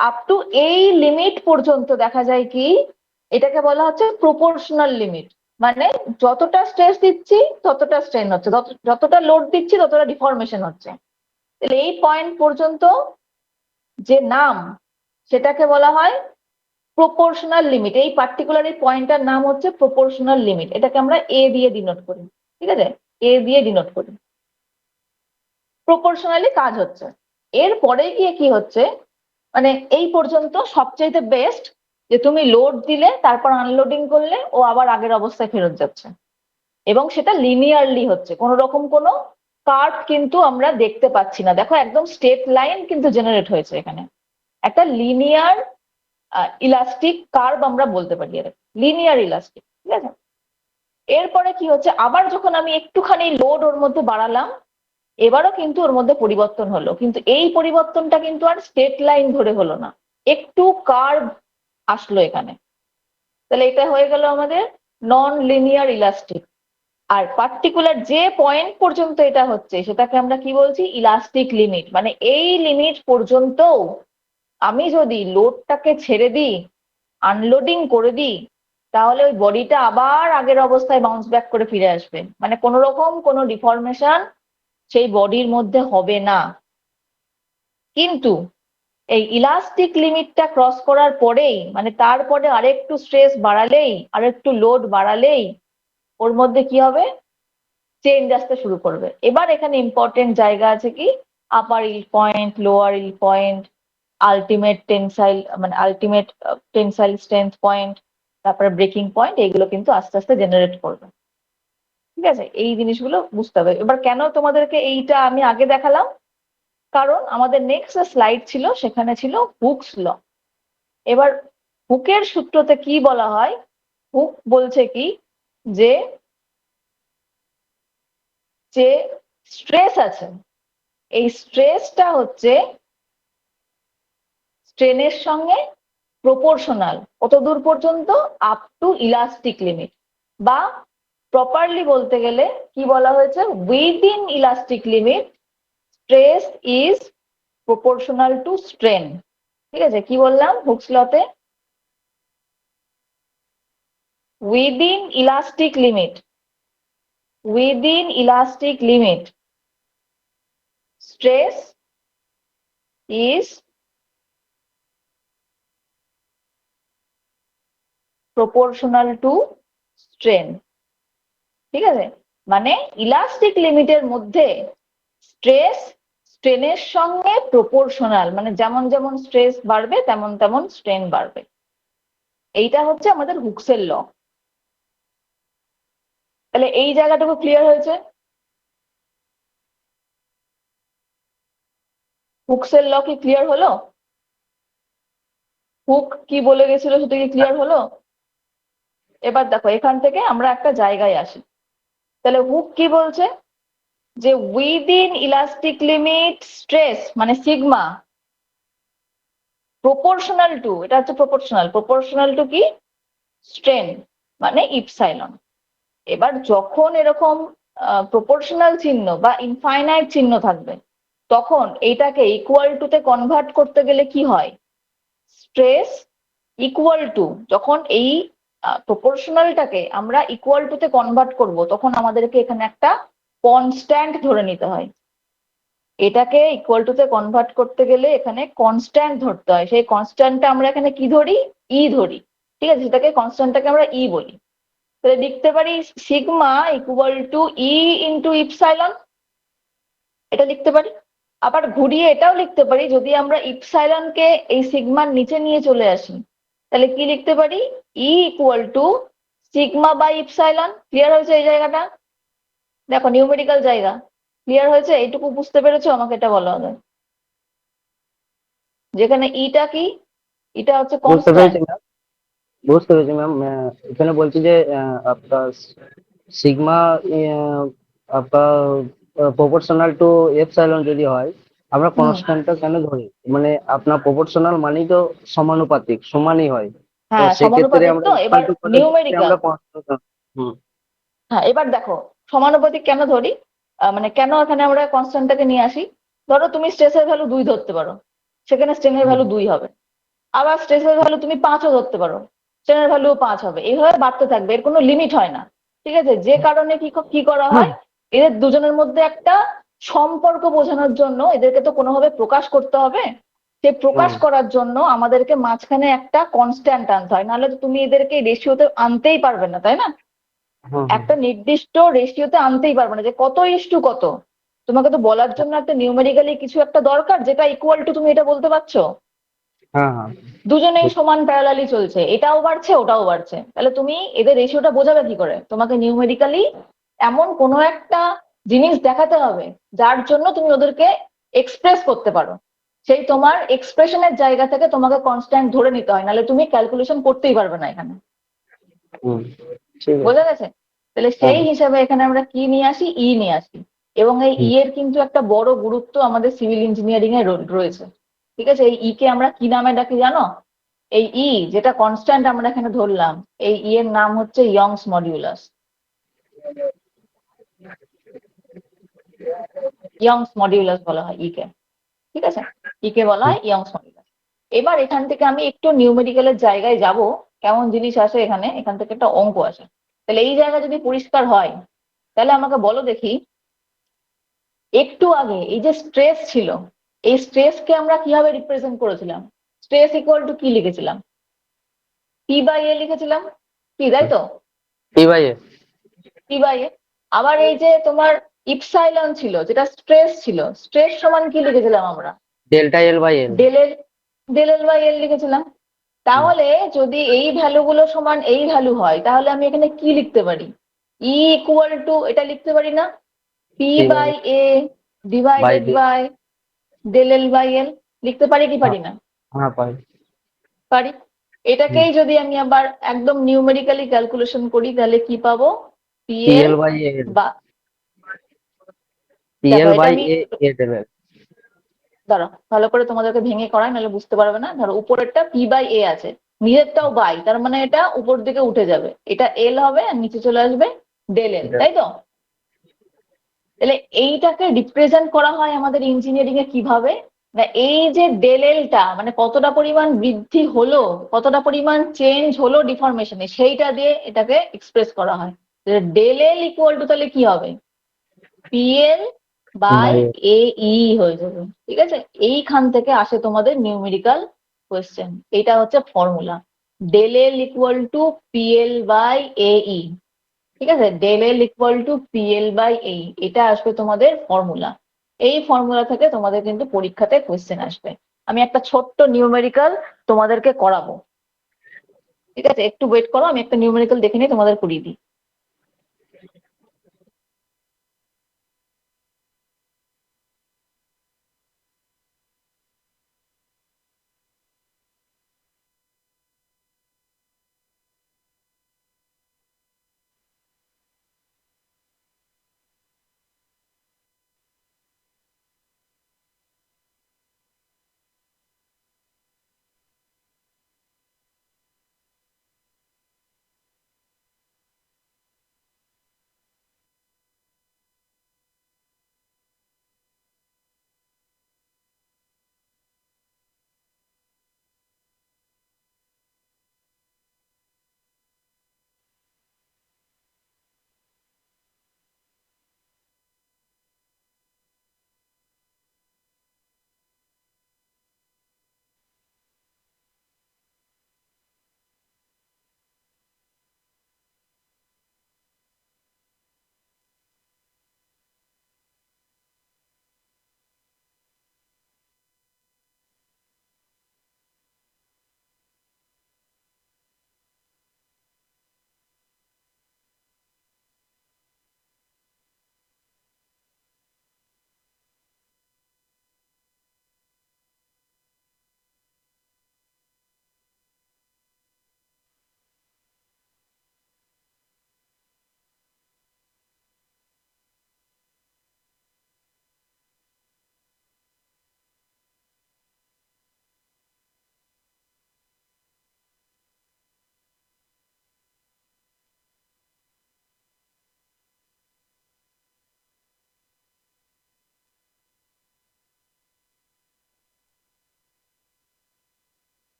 আপ টু এই লিমিট পর্যন্ত দেখা যায় কি এটাকে বলা হচ্ছে প্রপোর্শনাল লিমিট, মানে যতটা স্ট্রেস দিচ্ছি ততটা স্ট্রেন হচ্ছে, যতটা লোড দিচ্ছি ততটা ডিফরমেশন হচ্ছে। তাহলে এই পয়েন্ট পর্যন্ত যে নাম সেটাকে বলা হয় প্রপোর্শনাল লিমিট। এই পার্টিকুলার এই পয়েন্টটার নাম হচ্ছে প্রপোর্শনাল লিমিট, এটাকে আমরা এ দিয়ে ডিনোট করি। ঠিক আছে, এ দিয়ে ডিনোট করি। প্রপোর্শনালি কাজ হচ্ছে। এরপরে গিয়ে কি হচ্ছে, মানে এই পর্যন্ত সবচাইতে বেস্ট যে তুমি লোড দিলে তারপর আনলোডিং করলে ও আবার আগের অবস্থায় ফেরত যাচ্ছে, এবং সেটা লিনিয়ারলি হচ্ছে, কোনো রকম কোনো কার্ভ কিন্তু আমরা দেখতে পাচ্ছি না। দেখো একদম স্ট্রেট লাইন কিন্তু জেনারেট হয়েছে এখানে, একটা লিনিয়ার ইলাস্টিক কার্ভ আমরা বলতে পারি, এটা লিনিয়ার ইলাস্টিক। ঠিক আছে, এরপরে কি হচ্ছে, আবার যখন আমি একটুখানি লোড ওর মধ্যে বাড়ালাম, এবারও কিন্তু ওর মধ্যে পরিবর্তন হলো, কিন্তু এই পরিবর্তনটা কিন্তু আর স্ট্রেট লাইন ধরে হলো না, একটু কার্ভ আসলো এখানে। তাহলে এটা হয়ে গেল আমাদের নন লিনিয়ার ইলাস্টিক। আর পার্টিকুলার যে পয়েন্ট পর্যন্ত এটা হচ্ছে সেটাকে আমরা কি বলছি? Elastic limit. মানে এই লিমিট পর্যন্ত আমি যদি লোডটাকে ছেড়ে দিই, আনলোডিং করে দিই, তাহলে ওই বডিটা আবার আগের অবস্থায় বাউন্স ব্যাক করে ফিরে আসবে, মানে কোনো রকম কোনো ডিফরমেশন সেই বডির মধ্যে হবে না। কিন্তু এই ইলাস্টিক লিমিটটা ক্রস করার পরেই, মানে তারপরে আরেকটু স্ট্রেস বাড়ালেই, আরেকটু লোড বাড়ালেই ওর মধ্যে কি হবে? চেঞ্জ আসতে শুরু করবে। এবার এখানে ইম্পর্টেন্ট জায়গা আছে কি? আপার ইল পয়েন্ট, লোয়ার ইল পয়েন্ট, আলটিমেট টেনসাইল, মানে আলটিমেট টেনসাইল স্ট্রেংথ পয়েন্ট, তারপরে ব্রেকিং পয়েন্ট, এগুলো কিন্তু আস্তে আস্তে জেনারেট করবে। ঠিক আছে, এই জিনিসগুলো বুঝতে হবে। এবার কেন তোমাদেরকে এইটা আমি আগে দেখালাম? কারণ আমাদের নেক্সট স্লাইড ছিল সেখানে ছিল হুকস ল। এবার হুকের সূত্রতে কি বলা হয়? হুক বলছে কি যে যে স্ট্রেস আছে, এই স্ট্রেসটা হচ্ছে স্ট্রেনের সঙ্গে প্রপোর্শনাল। কত দূর পর্যন্ত? আপ টু ইলাস্টিক লিমিট, বা প্রপারলি বলতে গেলে কি বলা হয়েছে? Within elastic limit stress is proportional to strain. ঠিক আছে, কি বললাম হুকস লতে? Within elastic limit, within elastic limit stress is proportional to strain. ঠিক আছে, মানে ইলাস্টিক লিমিটের মধ্যে স্ট্রেস স্ট্রেনের সঙ্গে প্রপোর্শনাল, মানে যেমন যেমন স্ট্রেস বাড়বে তেমন তেমন স্ট্রেন বাড়বে। এইটা হচ্ছে আমাদের হুকসের ল। তাহলে এই জায়গাটুকু ক্লিয়ার হয়েছে? হুকসের ল কি ক্লিয়ার হলো? হুক কি বলে গেছিল সেটা কি ক্লিয়ার হলো? এবার দেখো এখান থেকে আমরা একটা জায়গায় আসি। তাহলে হুক কি বলছে? যে উইদিন ইলাস্টিক লিমিট স্ট্রেস মানে সিগমা প্রপোর্শনাল টু, এটা হচ্ছে প্রপোর্শনাল, প্রপোর্শনাল টু কি? স্ট্রেন মানে ইপসাইলন। এবার যখন এরকম প্রপোর্শনাল চিহ্ন বা ইনফাইনাইট চিহ্ন থাকবে, তখন এইটাকে ইকুয়াল টু তে কনভার্ট করতে গেলে কি হয়? স্ট্রেস ইকুয়াল টু, যখন এই প্রপোর্শনালটাকে আমরা ইকুয়াল টু তে কনভার্ট করব, তখন আমাদেরকে এখানে একটা কনস্ট্যান্ট ধরে নিতে হয়। এটাকে ইকুয়াল টু তে কনভার্ট করতে গেলে এখানে কনস্ট্যান্ট ধরতে হয়। সেই কনস্ট্যান্টটা আমরা এখানে কি ধরি? ই ধরি। ঠিক আছে, সেটাকে কনস্ট্যান্টটাকে আমরা ই বলি। তাহলে লিখতে পারি সিগমা ইকুয়াল টু ই ইন্টু ইপসাইলন, এটা লিখতে পারি। আবার ঘুরিয়ে এটাও লিখতে পারি, যদি আমরা ইপসাইলনকে এই সিগমার নিচে নিয়ে চলে আসি, তাহলে কি লিখতে পারি? E equal to sigma by epsilon. Clear হয়েছে এই জায়গাটা? দেখো নিউমেরিক্যাল জায়গা ক্লিয়ার হয়েছে, এইটুকু বুঝতে পেরেছো? আমাকে এটা বলো আগে। যেখানে ইটা কি, এটা হচ্ছে বুঝতে কনস্ট্যান্ট। পেরেছি ম্যাম, বুঝতে পেরেছি ম্যাম। এখানে বলছি যে আপনার সিগমা আপনার প্রপোর্শনাল টু এপসাইলন যদি হয়, আমরা হুম, কনস্ট্যান্টটা কেন ধরি? মানে আপনার প্রপোর্শনাল মানেই তো সমানুপাতিক, সমানই হয়। তো হ্যাঁ সেক্ষেত্রে সমানুপাতিক আমরা তো। ইকুয়াল এবার টু করে দিচ্ছি নিউমেরিক্যাল, আমরা কনস্ট্যান্ট। হুম। হ্যাঁ এবার দেখো সমানুপাতিক কেন ধরি, মানে কেন এখানে আমরা কনস্ট্যান্টটাকে নিয়ে আসি। ধরো তুমি স্ট্রেসের ভ্যালু 2 ধরতে পারো, সেখানে স্ট্রেনের ভ্যালু 2 হবে। আবার স্ট্রেসের ভ্যালু তুমি 5ও ধরতে পারো, স্ট্রেনের ভ্যালু 5 হবে। এইভাবে বাড়তে থাকবে, এর কোনো লিমিট হয় না। ঠিক আছে, যে কারণে কি করা হয়, এদের দুজনের মধ্যে একটা সম্পর্ক বোঝানোর জন্য এদেরকে তো কোনোভাবে প্রকাশ করতে হবে। সেই প্রকাশ হুম। করার জন্য আমাদেরকে মাঝখানে একটা কনস্ট্যান্ট আনতে হয়, নাহলে তো তুমি এদেরকে রেশিওতে আনতেই পারবে না, তাই না? হুম। হুম। একটা নির্দিষ্ট রেশিওতে আনতেই পারবে না যে কত ইস্টু কত। তোমাকে তো বলার জন্য একটা নিউমেরিক্যালি কিছু একটা দরকার যেটা ইকুয়াল টু তুমি এটা বলতে পারছো। হ্যাঁ, হ্যাঁ। দুজনেই সমান প্যারালালি চলছে, এটাও বাড়ছে ওটাও বাড়ছে, তাহলে তুমি এদের রেশিওটা বোঝাবে কি করে? তোমাকে নিউমেরিক্যালি এমন কোনো একটা জিনিস দেখাতে হবে যার জন্য তুমি ওদেরকে এক্সপ্রেস করতে পারো। সেই তোমার এক্সপ্রেশনের জায়গা থেকে তোমাকে কনস্ট্যান্ট ধরে নিতে হয়, নাহলে তুমি ক্যালকুলেশন করতেই পারবে না এখানে। হুম। ঠিক আছে। বোঝা গেছে? তাহলে হ্যাঁ, সেই হ্যাঁ। হিসাবে এখানে আমরা কি নিয়ে আসি, ই নিয়ে আসি। এবং এই ই হুম। এর কিন্তু একটা বড় গুরুত্ব আমাদের সিভিল ইঞ্জিনিয়ারিং এ রয়েছে। ঠিক আছে, এই ই কে আমরা কি নামে ডাকি জানো? এই ই যেটা কনস্ট্যান্ট আমরা এখানে ধরলাম, এই ই এর নাম হচ্ছে ইয়ংস মডিউলাস। ইয়ংস মডিউলাস বলা হয় ই কে। ঠিক আছে, ই কে বলা হুম। হয় ইয়ংস মডিউলাস। এবার এখান থেকে আমি একটু নিউমেরিক্যালের জায়গায় যাব। কেমন জিনিস আসে এখানে, এখান থেকে একটা অঙ্ক আসে। তাহলে এই জায়গা যদি পরিষ্কার হয়, তাহলে আমাকে বলো দেখি, একটু আগে এই যে স্ট্রেস ছিল, এই স্ট্রেসকে আমরা কিভাবে রিপ্রেজেন্ট করেছিলাম? স্ট্রেস ইকুয়াল টু কি লিখেছিলাম? পি বাই এ লিখেছিলাম, কি তাই তো? P by A. P by A. আবার এই যে তোমার ইপসাইলন ছিল যেটা স্ট্রেস ছিল, স্ট্রেস সমান কি লিখেছিলাম আমরা? Delta L by L. Del L, del L by L লিখেছিলাম। তাহলে যদি এই ভ্যালুগুলো সমান এই ভ্যালু হয়, তাহলে আমি এখানে কি লিখতে পারি? ই ইকুয়াল টু এটা লিখতে পারি না, P P by by A by divided D. By del L by L. লিখতে পারি কি হ্যাঁ, পারি না? হ্যাঁ, পাই। পারি। হুম। এটাকেই যদি আমি আবার একদম নিউমেরিক্যালি ক্যালকুলেশন করি, তাহলে কি পাবো? P P L L by L. বা, পি দেখো এল এটা বাই আমি এ এ দেবে। ধরো ভালো করে তোমাদেরকে ভেঙে করাই, নাহলে বুঝতে পারবে না। ধরো উপরেরটা পি বাই এ আছে, নিচেরটাও বাই, তার মানে এটা উপর দিকে উঠে যাবে, এটা এল হবে আর নিচে চলে আসবে ডেল এল, তাই তো? তাহলে এইটাকে রিপ্রেজেন্ট করা হয় আমাদের ইঞ্জিনিয়ারিং এ কিভাবে? না এই যে ডেল এলটা মানে কতটা পরিমাণ বৃদ্ধি হলো, কতটা পরিমাণ চেঞ্জ হলো ডিফরমেশনে, সেইটা দিয়ে এটাকে এক্সপ্রেস করা হয়। ডেল এল ইকুয়াল টু তাহলে কি হবে? পিএল বাই বাই এ ই হয়ে যাবে। ঠিক আছে, এইখান থেকে আসে তোমাদের নিউমেরিক্যাল কোয়েশ্চেন। এটা হচ্ছে formula, del L equal to PL by A E. ঠিক আছে, del L equal to PL by A, এটা আসবে তোমাদের ফর্মুলা। এই ফর্মুলা থেকে তোমাদের কিন্তু পরীক্ষাতে কোয়েশ্চেন আসবে। আমি একটা ছোট্ট নিউমেরিক্যাল তোমাদেরকে করাবো। ঠিক আছে, একটু ওয়েট করো, আমি একটা নিউমেরিক্যাল দেখে নিয়ে তোমাদের করিয়ে দিই।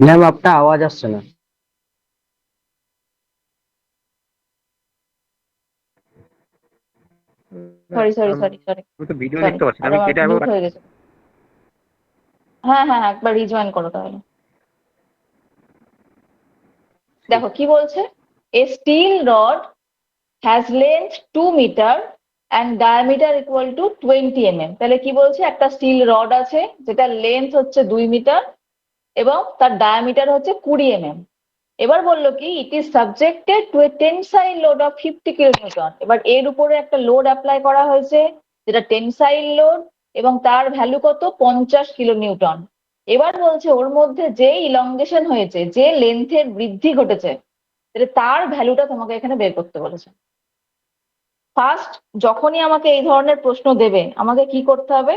ম্যাম আপনার আওয়াজ আসছে না। সরি সরি সরি সরি আমি তো ভিডিও সরি, দেখতে পাচ্ছি না, আর আমি আমার কেটে মিউট আবার হয়ে গেছে। হ্যাঁ হ্যাঁ, একবার রিজয়েন করো তাহলে। দেখো কি বলছে, a steel rod has length 2 metre and diameter equal to 20 mm। তাহলে কি বলছে, একটা স্টিল রড আছে যেটা লেন্থ হচ্ছে 2 মিটার এবং তার ডায়ামিটার হচ্ছে 20 mm। এবার বললো কি, it is subjected to A tensile load of 50 kilonewton. এবার এর উপরে একটা লোড অ্যাপ্লাই করা হয়েছে যেটা টেনসাইল লোড, এবং তার ভ্যালু কত, 50 কিলোনিউটন। এবার বলছে ওর মধ্যে যে ইলংগেশন হয়েছে, যে লেন্থের বৃদ্ধি ঘটেছে, তার ভ্যালুটা তোমাকে এখানে বের করতে বলেছে। ফার্স্ট যখনই আমাকে এই ধরনের প্রশ্ন দেবে, আমাকে কি করতে হবে,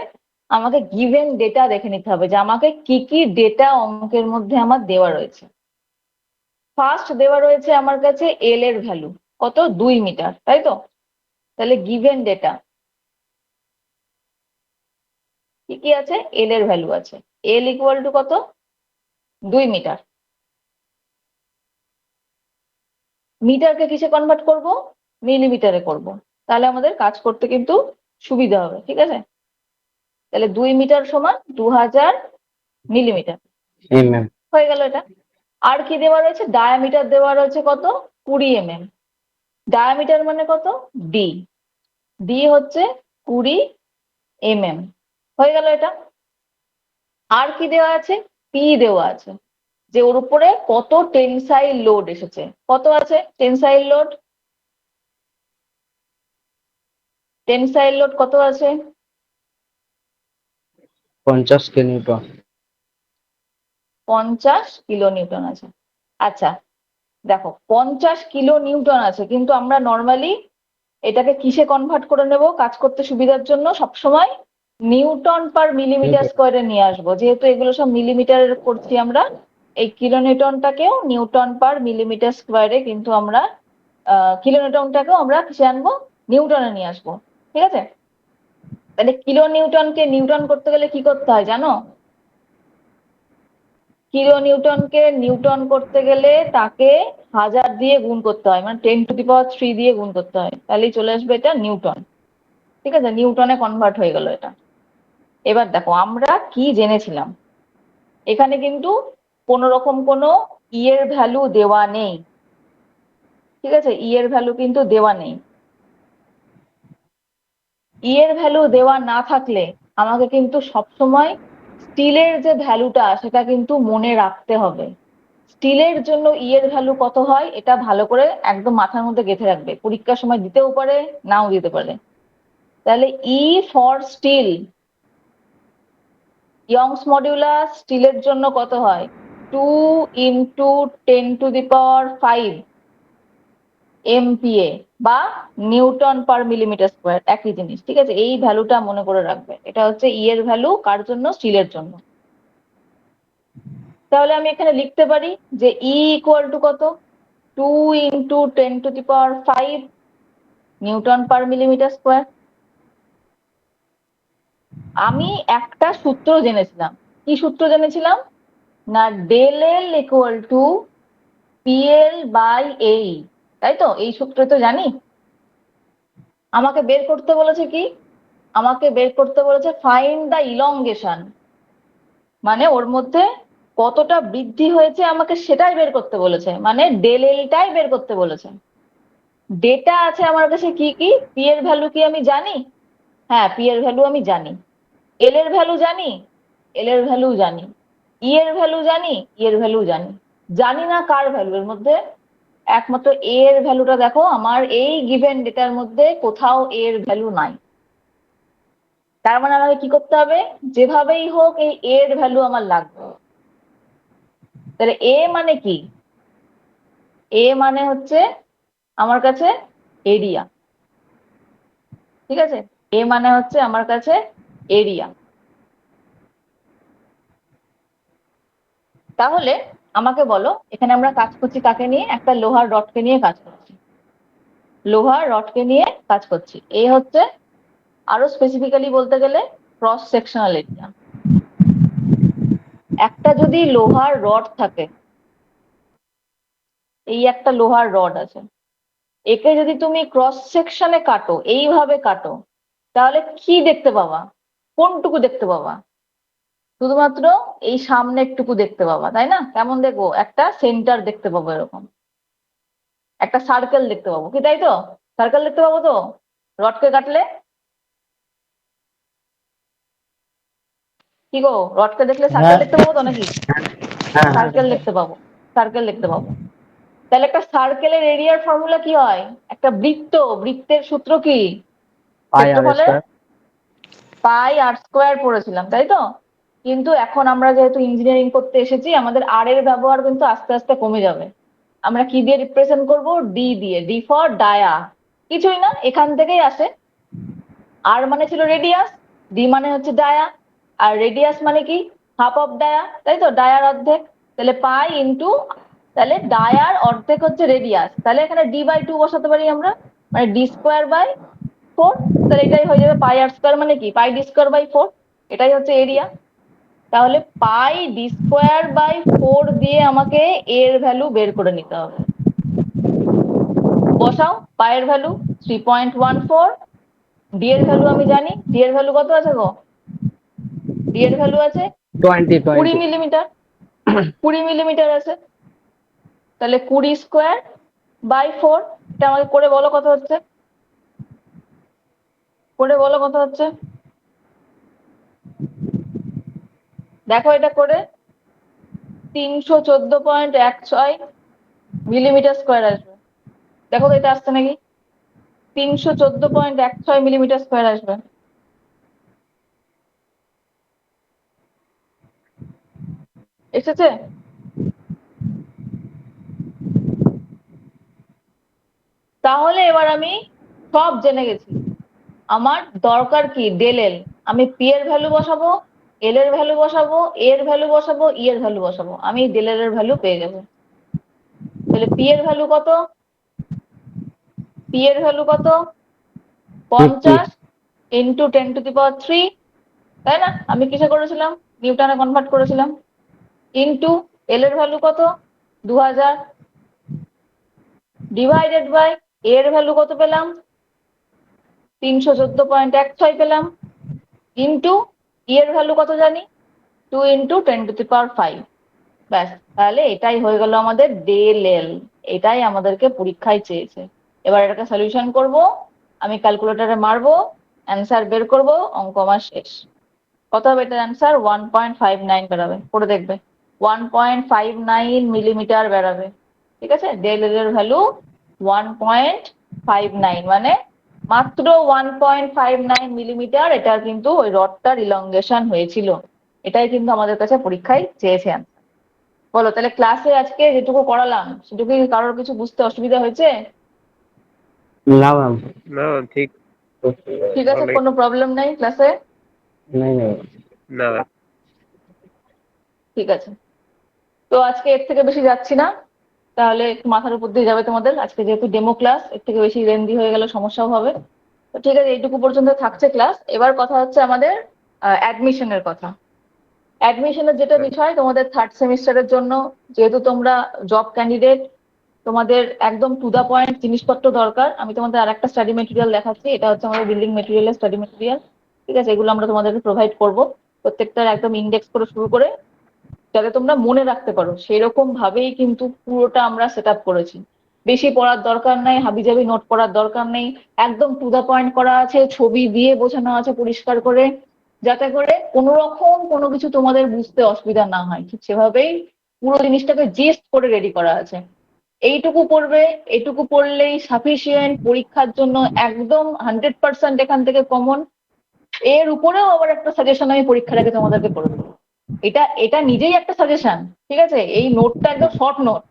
আমাকে গিভেন ডেটা দেখে নিতে হবে যে আমাকে কি কি ডেটা অঙ্কের মধ্যে আমার দেওয়া রয়েছে। ফার্স্ট দেওয়া রয়েছে আমার কাছে এল এর ভ্যালু কত, 2 মিটার, তাই তো? তাহলে গিভেন ডেটা কি কি আছে, এল এর ভ্যালু আছে, এল ইকুয়াল টু কত, 2 মিটার। মিটারকে কিসে কনভার্ট করব, মিলিমিটারে করব, তাহলে আমাদের কাজ করতে কিন্তু সুবিধা হবে, ঠিক আছে? তাহলে 2 মিটার সমান 2000 মিলিমিটার, ম্যাম। হয়ে গেল এটা। আর কি দেওয়া রয়েছে, ডায়ামিটার দেওয়া রয়েছে কত, 20 mm। ডায়ামিটার মানে কত, ডি, ডি হচ্ছে 20 mm, হয়ে গেল এটা। আর কি দেওয়া আছে, পি দেওয়া আছে, যে ওর উপরে কত টেনসাইল লোড এসেছে, কত আছে টেনসাইল লোড, টেনসাইল লোড কত আছে, 50 কিলোনিউটন। 50 কিলোনিউটন আছে। আচ্ছা দেখো 50 কিলোনিউটন আছে, কিন্তু আমরা নর্মালি এটাকে কিসে কনভার্ট করে নেব কাজ করতে সুবিধার জন্য, সবসময় নিউটন পার মিলিমিটার স্কোয়ারে নিয়ে আসবো, যেহেতু এগুলো সব মিলিমিটার করছি আমরা। এই কিলোনিউটনটাকেও নিউটন পার মিলিমিটার স্কোয়ারে কিন্তু আমরা কিলোনিউটনটাকেও আমরা কিসে আনবো, নিউটনে নিয়ে আসবো, ঠিক আছে? তাহলে কিলো নিউটনকে নিউটন করতে গেলে কি করতে হয় জানো, কিলো নিউটনকে নিউটন করতে গেলে তাকে 1000 দিয়ে গুণ করতে হয়, মানে 10⁻³ দিয়ে গুণ করতে হয়, তাহলেই চলে আসবে এটা নিউটন, ঠিক আছে? নিউটনে কনভার্ট হয়ে গেল এটা। এবার দেখো আমরা কি জেনেছিলাম, এখানে কিন্তু কোনো রকম কোনো এর ভ্যালু দেওয়া নেই, ঠিক আছে? এর ভ্যালু কিন্তু দেওয়া নেই। এর ভ্যালু দেওয়া না থাকলে আমাকে কিন্তু সবসময় স্টিলের যে ভ্যালুটা সেটা কিন্তু মনে রাখতে হবে। স্টিলের জন্য এর ভ্যালু কত হয় এটা ভালো করে একদম মাথার মধ্যে গেঁথে রাখবে, পরীক্ষার সময় দিতেও পারে নাও দিতে পারে। তাহলে E for steel, Young's modulus স্টিলের জন্য কত হয়, 2 × 10⁵ MPa বা নিউটন পার মিলিমিটার স্কোয়ার, একই জিনিস, ঠিক আছে? এই ভ্যালুটা মনে করে রাখবে, এটা হচ্ছে ই এর ভ্যালু কার জন্য, স্টিলের জন্য। তাহলে আমি এখানে লিখতে পারি যে ই ইকুয়াল টু কত, 2 × 10⁵ নিউটন পার মিলিমিটার স্কোয়ার। আমি একটা সূত্র জেনেছিলাম, কি সূত্র জেনেছিলাম না, ডেল এল ইকুয়াল টু PL/এই, তাই তো? এই সূত্র তো জানি। আমাকে বের করতে বলেছে কি, আমাকে বের করতে বলেছে ফাইন্ড দ্য ইলংগেশন, মানে ওর মধ্যে কতটা বৃদ্ধি হয়েছে আমাকে সেটাই বের করতে বলেছে, মানে ডেল এলটাই বের করতে বলেছে। ডেটা আছে আমার কাছে কি কি, পি এর ভ্যালু কি আমি জানি, হ্যাঁ পি এর ভ্যালু আমি জানি, এল এর ভ্যালু জানি, এল এর ভ্যালু জানি, ই এর ভ্যালু জানি, ই এর ভ্যালু জানি। জানি না কার ভ্যালু, এর মধ্যে একমাত্র এ এর ভ্যালুটা দেখো আমার এই গিভেন ডেটার মধ্যে কোথাও এ এর ভ্যালু নাই। তার মানে আমাকে কি করতে হবে, যেভাবেই হোক এই এ এর ভ্যালু আমার লাগবে। তাহলে এ মানে কি, এ মানে হচ্ছে আমার কাছে এরিয়া, ঠিক আছে? এ মানে হচ্ছে আমার কাছে এরিয়া। তাহলে আমাকে বলো, এখানে আমরা কাজ করছি কাকে নিয়ে, একটা লোহার রডকে নিয়ে কাজ করছি, লোহার রডকে নিয়ে কাজ করছি। এ হচ্ছে আরো স্পেসিফিক্যালি বলতে গেলে ক্রস সেকশনাল এরিয়া, একটা যদি লোহার রড থাকে, এই একটা লোহার রড আছে, একে যদি তুমি ক্রস সেকশনে কাটো, এইভাবে কাটো, তাহলে কি দেখতে পাবা? কোনটুকু দেখতে পাবা? শুধুমাত্র এই সামনেরটুকু দেখতে পাবা, তাই না? কেমন দেখবো? একটা সেন্টার দেখতে পাবো, এরকম একটা সার্কেল দেখতে পাবো, কি তাই তো? সার্কেল দেখতে পাবো তো রডকে কাটলে? কি গো, রডকে দেখলে সার্কেল হ্যাঁ দেখতে পাবো তো নাকি? হ্যাঁ হ্যাঁ সার্কেল দেখতে পাবো, সার্কেল দেখতে পাবো। তাহলে একটা সার্কেলের এরিয়ার ফর্মুলা কি হয়? একটা বৃত্ত, বৃত্তের সূত্র কি? পাই আর ক্ষেত্রফলের স্কোয়ার। পাই আর স্কোয়ার পড়েছিলাম, তাই তো? কিন্তু এখন আমরা যেহেতু ইঞ্জিনিয়ারিং করতে এসেছি, আমাদের আর এর ব্যবহার কিন্তু আস্তে আস্তে কমে যাবে। আমরা কি দিয়ে রিপ্রেজেন্ট করব? ডি দিয়ে। D for dia. কিছুই না, এখান থেকেই আসে। আর মানে ছিল রেডিয়াস, ডি মানে হচ্ছে ডায়া, আর রেডিয়াস মানে কি? হাফ অফ ডায়া, তাই তো? ডায়ার অর্ধেক। তাহলে পাই ইন্টু, তাহলে ডায়ার অর্ধেক হচ্ছে রেডিয়াস, তাহলে এখানে d/2 বসাতে পারি আমরা, মানে d²/4। তাহলে এটাই হয়ে যাবে পাই আর স্কোয়ার, মানে কি? পাই d²/4, এটাই হচ্ছে এরিয়া। তাহলে পাই d²/4 দিয়ে আমাকে এর ভ্যালু বের করে নিতে হবে। বসাও পায়ের ভ্যালু 3.14, ডি এর ভ্যালু আমি জানি, ডি এর ভ্যালু কত আছে গো? ডি এর ভ্যালু আছে 20 20 20। মিলিমিটার। 20 মিলিমিটার আছে। তাহলে 20²/4, এটা আমাকে করে বলো কত হচ্ছে, করে বলো কত হচ্ছে। দেখো এটা করে 314.16 মিলিমিটার স্কোয়ার আসবে। দেখো তো এটা আসছে নাকি? 314.16 মিলিমিটার স্কোয়ার আসবে। এসেছে? তাহলে এবার আমি সব জেনে গেছি। আমার দরকার কি? Del L. আমি পি এর ভ্যালু বসাবো, এল এর ভ্যালু বসাবো, এর ভ্যালু বসাবো, ই এর ভ্যালু বসাবো, আমি ডেল এল এর ভ্যালু পেয়ে যাবো। তাহলে পি এর ভ্যালু কত? পি এর ভ্যালু কত? 50। 50 ইন্টু 10⁻³ তাই না? আমি কিসে করেছিলাম? নিউটনে কনভার্ট করেছিলাম। ইন্টু এল এর ভ্যালু কত? 2000, ডিভাইডেড বাই এর ভ্যালু কত পেলাম? 314.16 পেলাম। ইন্টু ই এর ভ্যালু কত জানি? 2 ইন্টু 10⁵। ব্যাস, তাহলে এটাই হয়ে গেল আমাদের ডেল এল। এটাই আমাদেরকে পরীক্ষায় চেয়েছে। এবার এটাকে সলিউশন করব, আমি ক্যালকুলেটরে মারবো, অ্যান্সার বের করব, অঙ্ক আমার শেষ। কত হবে এটার অ্যান্সার? 1.59 বেরাবে, করে দেখবে। 1.59 মিলিমিটার বেরাবে। ঠিক আছে, ডেল এল এর ভ্যালু 1.59, মানে মাত্র 1.59 মিলিমিটার। এটা কিন্তু ওই রডটার ইলংগেশন হয়েছিল। এটাই কিন্তু আমাদের কাছে পরীক্ষায় চেয়েছেন। বলো তাহলে ক্লাসে আজকে যেটুকু করালাম সেটুকু কারোর কিছু বুঝতে অসুবিধা হয়েছে? না ম্যাম। না ঠিক। ঠিক আছে, অনেক। কোনো প্রবলেম নাই ক্লাসে? নেই নেই। না। ঠিক আছে, তো আজকে এর থেকে বেশি যাচ্ছি না, তাহলে একটু মাথার উপর দিয়ে যাবে তোমাদের। আজকে যেহেতু ডেমো ক্লাস, এর থেকে বেশি লেন্দি হয়ে গেলে সমস্যাও হবে। তো ঠিক আছে, এইটুকু পর্যন্ত থাকছে ক্লাস। এবার কথা হচ্ছে আমাদের অ্যাডমিশনের কথা। অ্যাডমিশনের যেটা বিষয়, তোমাদের থার্ড সেমিস্টারের জন্য, যেহেতু তোমরা জব ক্যান্ডিডেট, তোমাদের একদম টু দা পয়েন্ট জিনিসপত্র দরকার। আমি তোমাদের আর একটা স্টাডি মেটেরিয়াল দেখাচ্ছি, এটা হচ্ছে আমাদের বিল্ডিং মেটেরিয়ালের স্টাডি মেটেরিয়াল। ঠিক আছে, এগুলো আমরা তোমাদেরকে প্রোভাইড করবো। প্রত্যেকটার একদম ইন্ডেক্স করে শুরু করে, যাতে তোমরা মনে রাখতে পারো সেরকম ভাবেই কিন্তু পুরোটা আমরা সেট আপ করেছি। বেশি পড়ার দরকার নেই, হাবিজাবি নোট করার দরকার নেই, একদম টু দা পয়েন্ট করা আছে, ছবি দিয়ে বোঝানো আছে পরিষ্কার করে, যাতে করে কোনো রকম কোনো কিছু তোমাদের বুঝতে অসুবিধা না হয়। ঠিক সেভাবেই পুরো জিনিসটাকে জিস্ট করে রেডি করা আছে। এইটুকু পড়বে, এইটুকু পড়লেই সাফিসিয়েন্ট পরীক্ষার জন্য, একদম 100% এখান থেকে কমন। এর উপরেও আবার একটা সাজেশন আমি পরীক্ষার আগে তোমাদেরকে করে দেবো। এটা এটা নিজেই একটা সাজেশন। ঠিক আছে, এই নোটটা একদম শর্ট নোট।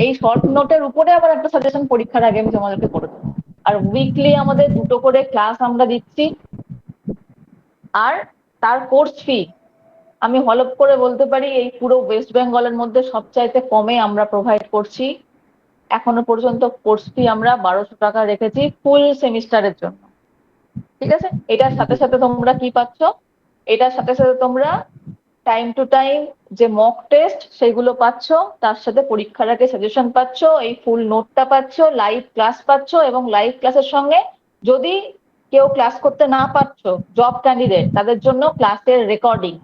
এই শর্ট নোটের উপরে আবার একটা সাজেশন পরীক্ষার আগে আমি তোমাদেরকে করে দেবো। আর উইকলি আমাদের 2টো করে ক্লাস আমরা দিচ্ছি। আর তার কোর্স ফি আমি হলপ করে বলতে পারি এই পুরো ওয়েস্ট বেঙ্গলের মধ্যে সবচাইতে কমে আমরা প্রোভাইড করছি। এখনো পর্যন্ত কোর্স ফি আমরা 1200 টাকা রেখেছি ফুল সেমিস্টারের জন্য। ঠিক আছে, এটার সাথে সাথে তোমরা কি পাচ্ছ? এটার সাথে সাথে তোমরা টাইম টু টাইম যে মক টেস্ট সেগুলো পাচ্ছ, তার সাথে পরীক্ষার আগে সাজেশন পাচ্ছ, এই ফুল নোটটা পাচ্ছ, লাইভ ক্লাস পাচ্ছ, এবং লাইভ ক্লাসের সঙ্গে যদি কেউ ক্লাস করতে না পারছো, জব ক্যান্ডিডেট, তাদের জন্য ক্লাসের রেকর্ডিং,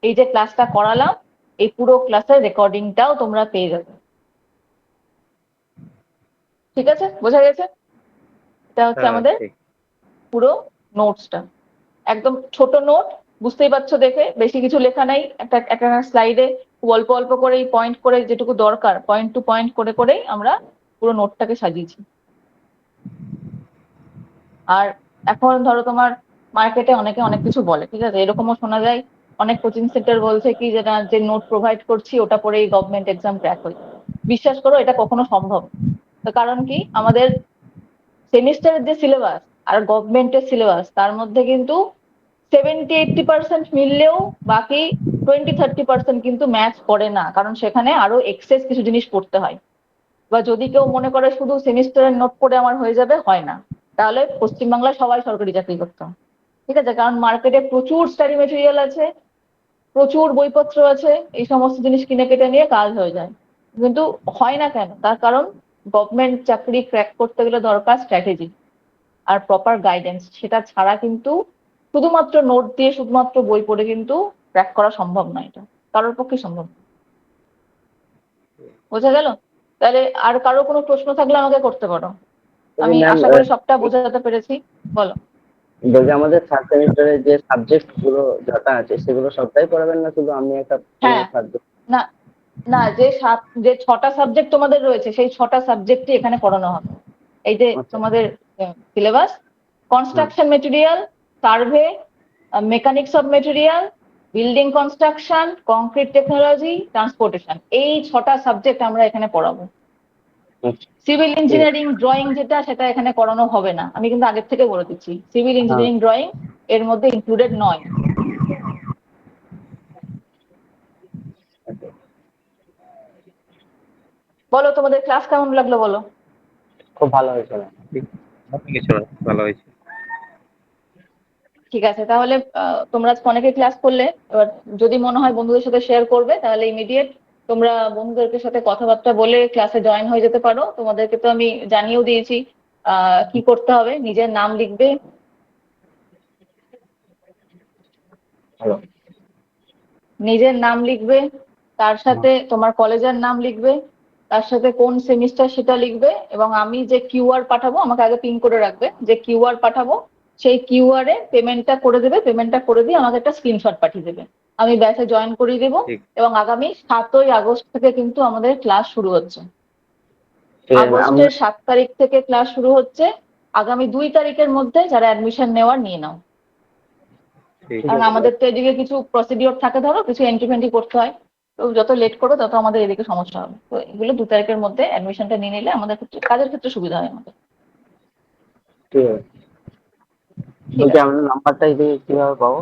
এই যে ক্লাসটা করালাম এই পুরো ক্লাসের রেকর্ডিংটাও তোমরা পেয়ে যাবে। ঠিক আছে, বোঝা গেছে? এটা হচ্ছে হ্যাঁ আমাদের ঠিক। পুরো নোটসটা, একদম ছোট নোট, বুঝতেই পারছো দেখে, বেশি কিছু লেখা নাই, একটা একটা স্লাইডে অল্প অল্প করে পয়েন্ট করে যেটুকু দরকার পয়েন্ট টু পয়েন্ট করে করেই আমরা পুরো নোটটাকে সাজিয়েছি। আর এখন ধরো তোমার মার্কেটে অনেকে অনেক কিছু বলে, ঠিক আছে, এরকমও শোনা যায় অনেক কোচিং সেন্টার বলছে কি যেটা যে নোট প্রোভাইড করছি ওটা পরেই গভর্নমেন্ট এক্সাম ক্র্যাক হয়ে যাবে। বিশ্বাস করো এটা কখনো সম্ভব না। তার কারণ কি, আমাদের সেমিস্টারের যে সিলেবাস আর গভর্নমেন্টের সিলেবাস তার মধ্যে কিন্তু 70-80% মিললেও বাকি 20-30% কিন্তু ম্যাচ করে না, কারণ সেখানে আরো এক্সেস কিছু জিনিস পড়তে হয়। বা যদি কেউ মনে করে শুধু সেমিস্টারের নোট পড়ে আমার হয়ে যাবে, হয় না। তাহলে পশ্চিমবাংলায় সবাই সরকারি চাকরি করতো, ঠিক আছে, কারণ মার্কেটে প্রচুর স্টাডি মেটেরিয়াল আছে, প্রচুর বইপত্র আছে, এই সমস্ত জিনিস কিনে কেটে নিয়ে কাজ হয়ে যায়। কিন্তু হয় না কেন? তার কারণ গভর্নমেন্ট চাকরি ক্র্যাক করতে গেলে দরকার স্ট্র্যাটেজি আর প্রপার গাইডেন্স। সেটা ছাড়া কিন্তু শুধুমাত্র নোট দিয়ে শুধুমাত্র বই পড়ে কিন্তু ক্র্যাক করা সম্ভব নয়, এটা কারোর পক্ষে সম্ভব না। বোঝা গেল? তাহলে আর কারো কোনো প্রশ্ন থাকলে আমাকে করতে পারো, আমি ম্যাম, আশা করি সবটা বোঝাতে পেরেছি। বলো। বলছি আমাদের থার্ড সেমিস্টারে যে সাবজেক্ট গুলো যা আছে সেগুলো সবটাই পড়াবেন, না শুধু আমি একটা কোনো হ্যাঁ, সাবজেক্ট? না না, যে 6টা সাবজেক্ট তোমাদের রয়েছে সেই 6টা সাবজেক্টই এখানে পড়ানো হবে। এই যে আচ্ছা। তোমাদের syllabus, construction material, survey, mechanics of material, building construction, concrete technology, transportation, এই 6টা সাবজেক্ট আমরা এখানে পড়াবো। আচ্ছা, সিভিল ইঞ্জিনিয়ারিং ড্রয়িং যেটা সেটা এখানে করানো হবে না, আমি কিন্তু আগের থেকে বলে দিচ্ছি, সিভিল হ্যাঁ। ইঞ্জিনিয়ারিং ড্রয়িং এর মধ্যে ইনক্লুডেড নয়। বলো তোমাদের ক্লাস কেমন লাগলো বলো। খুব ভালো হয়েছে ম্যাম। ঠিক, ভালো কিছু না, ভালো হয়েছে। ঠিক আছে, তাহলে তোমরা আজকে অনেকে ক্লাস করলে, এবার যদি মনে হয় বন্ধুদের সাথে শেয়ার করবে তাহলে ইমিডিয়েট তোমরা বন্ধুদের সাথে কথাবার্তা বলে ক্লাসে জয়েন হয়ে যেতে পারো। তোমাদেরকে তো আমি জানিয়েও দিয়েছি কি করতে হবে, নিজের নাম লিখবে, ভালো। নিজের নাম লিখবে, তার সাথে তোমার কলেজের নাম লিখবে, তার সাথে কোন সেমিস্টার সেটা লিখবে, এবং আমি যে কিউআর পাঠাবো, আমাকে আগে পিন করে রাখবে, যে কিউআর পাঠাবো সেই কিউআর এ পেমেন্টটা করে দেবে, পেমেন্টটা করে দিয়ে আমাকে একটা স্ক্রিনশট পাঠিয়ে দেবে, আমি ব্যাচে জয়েন করিয়ে দেবো। ঠিক। এবং আগামী 7ই আগস্ট থেকে কিন্তু আমাদের ক্লাস শুরু হচ্ছে, ঠিক আছে ম্যাম। আগস্টের 7 তারিখ থেকে ক্লাস শুরু হচ্ছে, আগামী 2 তারিখের মধ্যে যারা অ্যাডমিশন নেওয়ার নিয়ে নাও। ঠিক কারণ আছে। আমাদের তো এদিকে কিছু প্রসিডিওর থাকে, ধরো কিছু এন্ট্রি ফেন্ট্রি করতে হয়, তো যত লেট করো তত আমাদের এদিকে সমস্যা হবে। তো এগুলো 2 তারিখের মধ্যে অ্যাডমিশনটা নিয়ে নিলে আমাদের ক্ষেত্রে, কাজের ক্ষেত্রে সুবিধা হয় আমাদের। ঠিক আছে। ঠিক বলছি আছে, আপনার নাম্বারটা কিভাবে পাবো?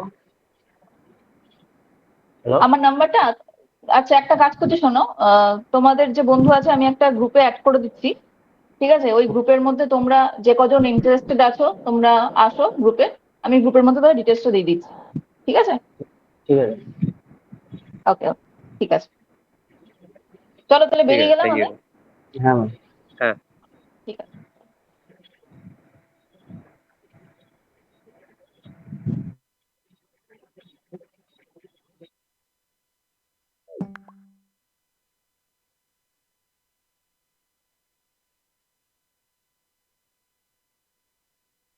হ্যালো। আমার নাম্বারটা, আচ্ছা একটা কাজ করছি শোনো, তোমাদের যে বন্ধু আছে আমি একটা গ্রুপে অ্যাড করে দিচ্ছি, ঠিক আছে, ওই গ্রুপের মধ্যে তোমরা যে কজন ইন্টারেস্টেড আছো তোমরা আসো গ্রুপে, আমি গ্রুপের মধ্যে তোমার ডিটেলসটা দিয়ে দিচ্ছি। ঠিক আছে, ঠিক আছে। ওকে ওকে, ঠিক আছে, চলো তাহলে ঠিক বেরিয়ে আছে, গেলাম থ্যাংক আমি। ইউ। হ্যাঁ ম্যাম। হ্যাঁ। ঠিক আছে।